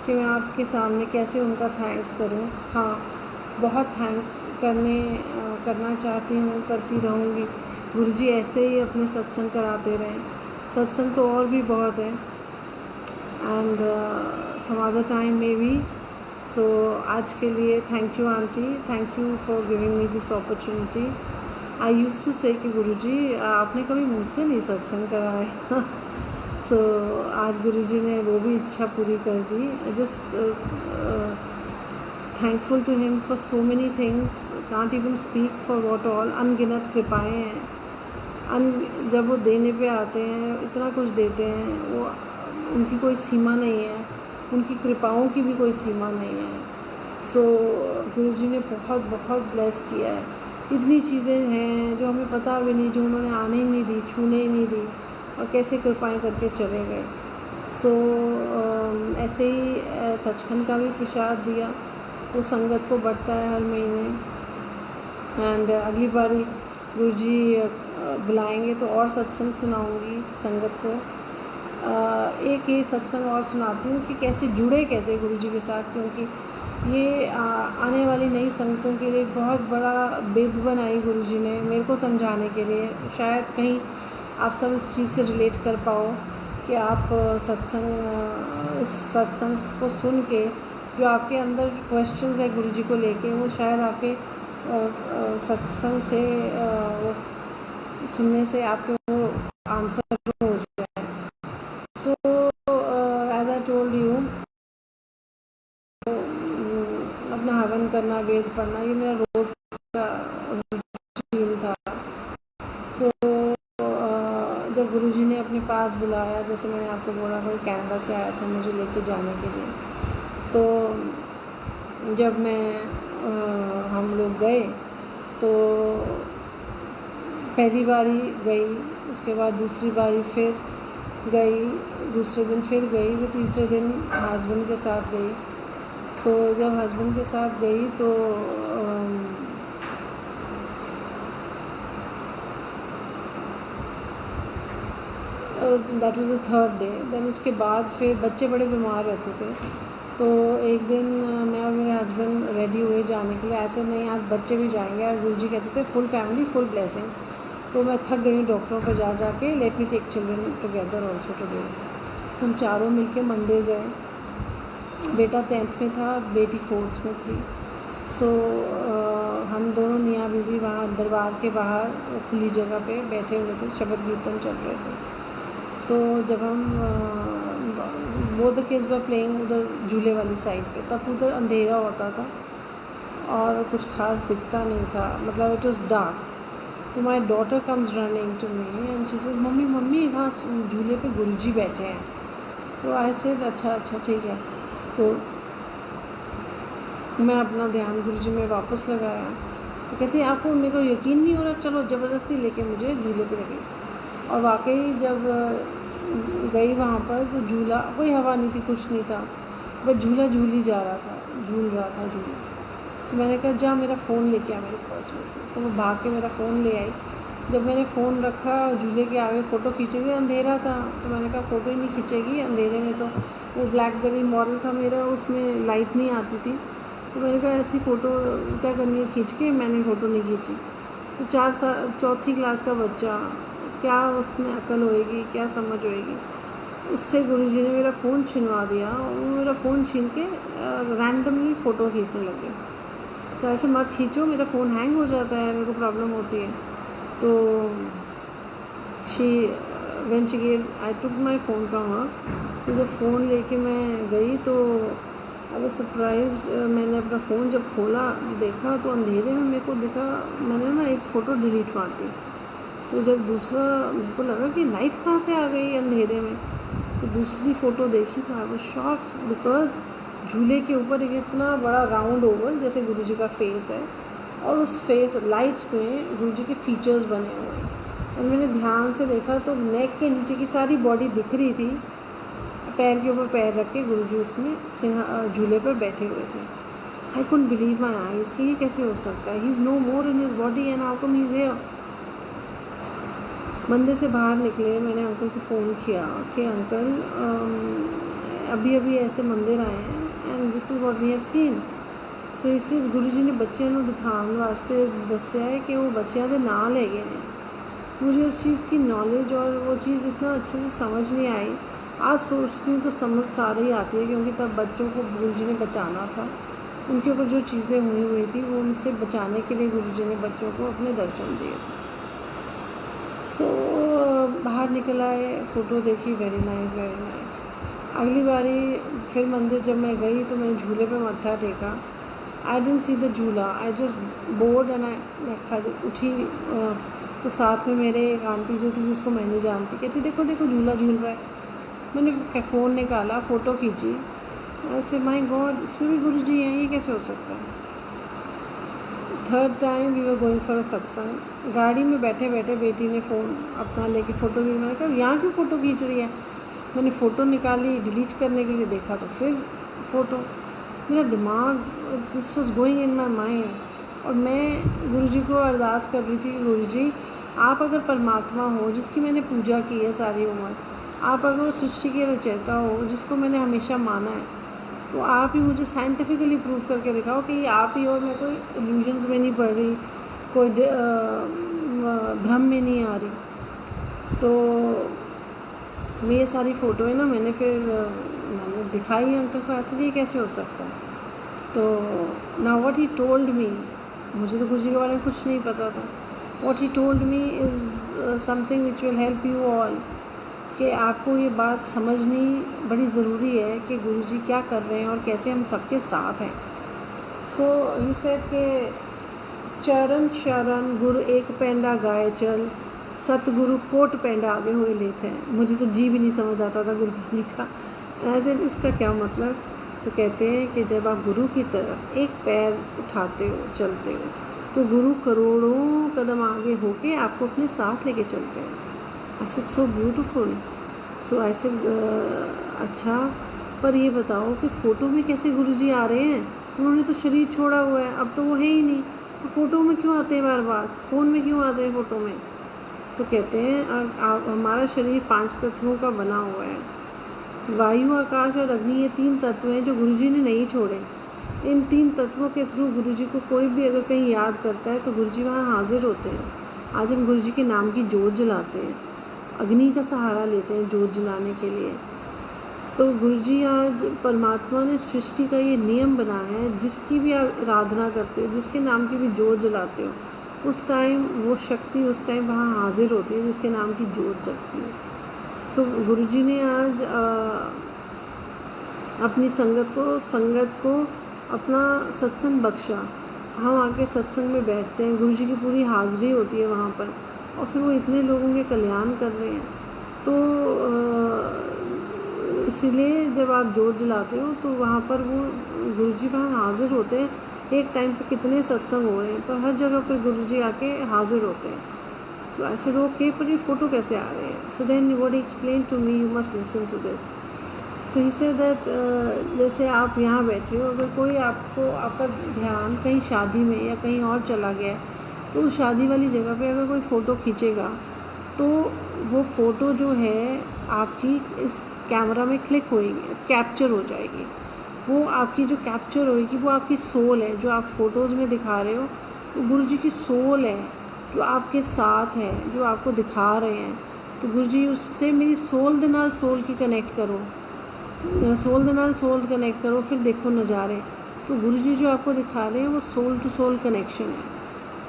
कि मैं आपके सामने कैसे उनका थैंक्स करूं। हाँ, बहुत थैंक्स करना चाहती हूँ, करती रहूँगी। गुरुजी ऐसे ही अपने सत्संग कराते रहें। सत्संग तो और भी बहुत है एंड सम अदर टाइम में भी। सो आज के लिए thank you aunty, thank you for giving me this opportunity. I use to say कि गुरुजी आपने कभी मुझसे नहीं सत्संग कराया। सो आज गुरुजी ने वो भी इच्छा पूरी कर दी। Just thankful to him for so many things, can't even speak for what all. अनगिनत कृपाएँ हैं, जब वो देने पे आते हैं इतना कुछ देते हैं, वो उनकी कोई सीमा नहीं है, उनकी कृपाओं की भी कोई सीमा नहीं है। सो गुरुजी ने बहुत बहुत ब्लेस किया है। इतनी चीज़ें हैं जो हमें पता भी नहीं, जो उन्होंने आने ही नहीं दी, छूने ही नहीं दी और कैसे कृपाएं करके चले गए। सो ऐसे ही सचखंड का भी प्रसाद दिया, वो संगत को बढ़ता है हर महीने। एंड अगली बारी गुरुजी बुलाएंगे तो और सत्संग सुनाऊंगी संगत को। एक ये सत्संग और सुनाती हूँ कि कैसे जुड़े कैसे गुरु जी के साथ, क्योंकि ये आने वाली नई संगतों के लिए एक बहुत बड़ा बिद बनाई गुरु जी ने मेरे को समझाने के लिए। शायद कहीं आप सब इस चीज़ से रिलेट कर पाओ कि आप सत्संग को सुन के जो आपके अंदर क्वेश्चंस है गुरु जी को लेके, वो शायद आपके सत्संग से सुनने से आपके वो आंसर हो जाए। So as I told you, अपना हवन करना, वेद पढ़ना, ये मेरा रोज़ का रूटीन था। सो जब गुरुजी ने अपने पास बुलाया, जैसे मैंने आपको बोला कोई कनाडा से आया था मुझे लेके जाने के लिए, तो जब हम लोग गए तो पहली बारी गई, उसके बाद दूसरी बारी फिर गई, दूसरे दिन फिर गई, फिर तीसरे दिन हस्बैंड के साथ गई। तो जब हस्बैंड के साथ गई तो that was the third day. Then उसके बाद फिर बच्चे बड़े बीमार रहते थे, तो एक दिन मैं और मेरे हस्बैंड रेडी हुए जाने के लिए। ऐसे नहीं, आज बच्चे भी जाएंगे, और गुरु जी कहते थे फुल फैमिली फुल ब्लेसिंग्स। तो मैं थक गई डॉक्टरों पर जा के, let me take children together also today. तो हम चारों मिलके मंदिर गए। बेटा 10th में था, बेटी 4th में थी। सो हम दोनों मियाँ बीवी वहाँ दरबार के बाहर खुली जगह पे बैठे हुए थे, शबद कीर्तन चल रहे थे। सो जब हम वो द किड्स वर प्लेइंग उधर झूले वाली साइड पे, तब उधर अंधेरा होता था और कुछ खास दिखता नहीं था, मतलब इट वॉज डार्क। तो my daughter comes running to me and she said mummy mummy वहाँ झूले पे गुरुजी बैठे हैं। तो आई सेड अच्छा ठीक है। तो मैं अपना ध्यान गुरुजी में वापस लगाया, तो कहती है आपको मेरे को यकीन नहीं हो रहा, चलो ज़बरदस्ती लेके मुझे झूले पे लगी। और वाकई जब गई वहाँ पर तो झूला, कोई हवा नहीं थी, कुछ नहीं था, बस झूला झूल ही जा रहा था, झूल रहा था झूला। तो मैंने कहा जा मेरा फ़ोन लेके आ मेरे पर्स में से। तो मैं भाग के मेरा फ़ोन ले आई। जब मैंने फ़ोन रखा झूले के आगे फ़ोटो खींचेगी, अंधेरा था, तो मैंने कहा फ़ोटो ही नहीं खींचेगी अंधेरे में। तो वो ब्लैकबेरी मॉडल था मेरा, उसमें लाइट नहीं आती थी। तो मैंने कहा ऐसी फ़ोटो क्या करनी है खींच के, मैंने फ़ोटो नहीं खींची। तो 4th क्लास का बच्चा, क्या उसमें अकल होएगी, क्या समझ होएगी। उससे गुरुजी ने मेरा फ़ोन छिनवा दिया, और वो मेरा फ़ोन छीन के रैंडमली फ़ोटो खींचने लगे। तो ऐसे मत खींचो, मेरा फ़ोन हैंग हो जाता है, मेरे को प्रॉब्लम होती है। तो when she gave, I took my phone from her. तो जब फ़ोन लेके मैं गई तो आई वाज सरप्राइज्ड। मैंने अपना फ़ोन जब खोला देखा तो अंधेरे में मेरे को दिखा, मैंने ना एक फ़ोटो डिलीट मार दी। तो जब दूसरा, मेरे को लगा कि लाइट कहाँ से आ गई अंधेरे में, तो दूसरी फ़ोटो देखी तो आई वाज शॉक्ड, बिकॉज झूले के ऊपर एक इतना बड़ा राउंड ओवल जैसे गुरुजी का फेस है, और उस फेस लाइट्स में गुरुजी के फीचर्स बने हुए हैं। और मैंने ध्यान से देखा तो नेक के नीचे की सारी बॉडी दिख रही थी, पैर के ऊपर पैर रख के गुरुजी उसमें झूले पर बैठे हुए थे। I couldn't believe my eyes कि ये कैसे हो सकता है, he is no more in his body and how come he is here. मंदिर से बाहर निकले, मैंने अंकल को फ़ोन किया कि अंकल अभी ऐसे मंदिर आए हैं and this is what we have seen. So इस गुरुजी ने बच्चों को दिखाने वास्ते दस्या है कि वो बच्चों के नाल है गए हैं। मुझे उस चीज़ की नॉलेज और वो चीज़ इतना अच्छे से समझ नहीं आई। आज सोचती हूँ तो समझ सारी आती है, क्योंकि तब बच्चों को गुरुजी ने बचाना था, उनके ऊपर जो चीज़ें हुई थी वो उनसे बचाने के लिए गुरुजी ने बच्चों को अपने दर्शन दिए थे। सो बाहर निकल आए, फ़ोटो देखी, वेरी नाइस वेरी नाइस। अगली बारी फिर मंदिर जब मैं गई तो मैंने झूले पे मत्था टेका। आई डिडंट सी द झूला, आई जस्ट बोर्ड एंड मैं खड़ी उठी। तो साथ में मेरे एक आंटी जो थी जिसको मैं नहीं जानती, कहती देखो देखो झूला झूल रहा है। मैंने फ़ोन निकाला, फ़ोटो खींची, ऐसे माय गॉड इसमें भी गुरुजी हैं, ये कैसे हो सकता है। Third time we were going for a satsang. गाड़ी में बैठे बैठे बेटी ने फ़ोन अपना लेके फ़ोटो ली। मैंने कहा यहाँ क्यों फ़ोटो खींच रही है। मैंने फ़ोटो निकाली डिलीट करने के लिए, देखा तो फिर फ़ोटो। मेरा दिमाग, this was going in my mind. और मैं गुरुजी को अरदास कर रही थी, गुरुजी आप अगर परमात्मा हो जिसकी मैंने पूजा की है सारी उम्र, आप अगर सृष्टि के रचयिता हो, जिसको मैंने हमेशा माना है, तो आप ही मुझे साइंटिफिकली प्रूव करके दिखाओ कि ये आप ही हो। मैं कोई इल्यूजन्स में नहीं पड़ रही, कोई भ्रम में नहीं आ रही। तो ये सारी फ़ोटो है ना, मैंने दिखाई अंकल को, ऐसे ये कैसे हो सकता है। तो now what he told me, मुझे तो गुरुजी के बारे में कुछ नहीं पता था। What he told me is something which will help you all, कि आपको ये बात समझनी बड़ी ज़रूरी है कि गुरुजी क्या कर रहे हैं और कैसे हम सबके साथ हैं। सो ही सेड के चरण शरण गुरु एक पेंडा गाय चल, सतगुरु कोट पेंडा आगे हुए लेते हैं। मुझे तो जी भी नहीं समझ आता था गुरबानी का। एज एन इसका क्या मतलब। तो कहते हैं कि जब आप गुरु की तरफ एक पैर उठाते हो, चलते हो, तो गुरु करोड़ों कदम आगे होके आपको अपने साथ लेके चलते हैं। I said so beautiful. So I said अच्छा, पर ये बताओ कि फ़ोटो में कैसे गुरुजी आ रहे हैं? उन्होंने तो शरीर छोड़ा हुआ है, अब तो वो है ही नहीं, तो फ़ोटो में क्यों आते हैं बार बार, फ़ोन में क्यों आते हैं फ़ोटो में? तो कहते हैं हमारा शरीर 5 तत्वों का बना हुआ है। वायु, आकाश और अग्नि, ये 3 तत्व हैं जो गुरुजी ने नहीं छोड़े। इन 3 तत्वों के थ्रू गुरुजी को कोई भी अगर कहीं याद करता है तो गुरुजी वहाँ हाजिर होते हैं। आज हम गुरुजी के नाम की जोत जलाते हैं, अग्नि का सहारा लेते हैं जोत जलाने के लिए। तो गुरुजी आज परमात्मा ने सृष्टि का ये नियम बनाया है, जिसकी भी आराधना करते हो, जिसके नाम की भी जोत जलाते हो, उस टाइम वो शक्ति उस टाइम वहाँ हाजिर होती है जिसके नाम की जोत जलती है। तो गुरुजी ने आज अपनी संगत को अपना सत्संग बख्शा। हम आके सत्संग में बैठते हैं, गुरुजी की पूरी हाज़िरी होती है वहाँ पर, और फिर वो इतने लोगों के कल्याण कर रहे हैं। तो इसीलिए जब आप जोत जलाते हो तो वहाँ पर वो गुरुजी वहाँ हाज़िर होते हैं। एक टाइम पे कितने सत्संग हो रहे हैं, पर हर जगह पर गुरुजी आके हाज़िर होते हैं। सो आई सेड ओके, पर ये फ़ोटो कैसे आ रहे हैं? So then what he explain to me, you must listen to this. So he said that जैसे आप यहाँ बैठे हो, अगर कोई आपका ध्यान कहीं शादी में या कहीं और चला गया, तो उस शादी वाली जगह पे अगर कोई फ़ोटो खींचेगा तो वो फ़ोटो जो है आपकी इस कैमरा में क्लिक होएगी, कैप्चर हो जाएगी। वो आपकी जो कैप्चर होएगी वो आपकी सोल है, जो आप फ़ोटोज़ में दिखा रहे हो, वो गुरुजी की सोल है जो आपके साथ है, जो आपको दिखा रहे हैं। तो गुरुजी उससे मेरी सोल दे नाल सोल की कनेक्ट करो, सोल दे नाल सोल कनेक्ट करो, फिर देखो नज़ारे। तो गुरुजी जो आपको दिखा रहे हैं वो सोल टू सोल कनेक्शन है।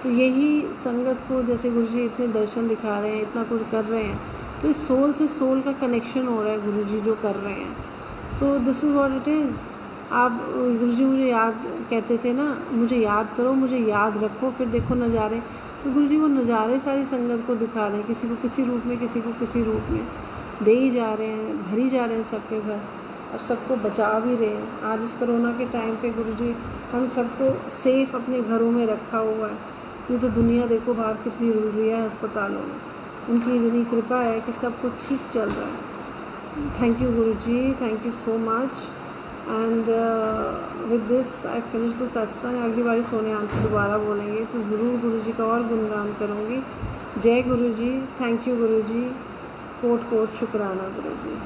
तो यही संगत को, जैसे गुरुजी इतने दर्शन दिखा रहे हैं, इतना कुछ कर रहे हैं, तो इस सोल से सोल का कनेक्शन हो रहा है गुरुजी जो कर रहे हैं। So this is what it is. आप गुरुजी मुझे याद कहते थे ना, मुझे याद करो, मुझे याद रखो, फिर देखो नज़ारे। तो गुरुजी वो नज़ारे सारी संगत को दिखा रहे हैं, किसी को किसी रूप में, किसी को किसी रूप में दे ही जा रहे हैं, भरी जा रहे हैं सबके घर, और सबको बचा भी रहे हैं। आज इस कोरोना के टाइम पे गुरुजी हम सबको सेफ़ अपने घरों में रखा हुआ है। ये तो दुनिया देखो बाहर कितनी रुल रही है अस्पतालों में, उनकी इतनी कृपा है कि सब कुछ ठीक चल रहा है। Thank you Guruji, thank you so much. And with this I finish the सत्संग। अगली बारी सोने आंटी दोबारा बोलेंगे तो ज़रूर गुरुजी का और गुणगान करूँगी। जय गुरुजी, थैंक यू गुरुजी, कोट कोट शुक्राना गुरुजी।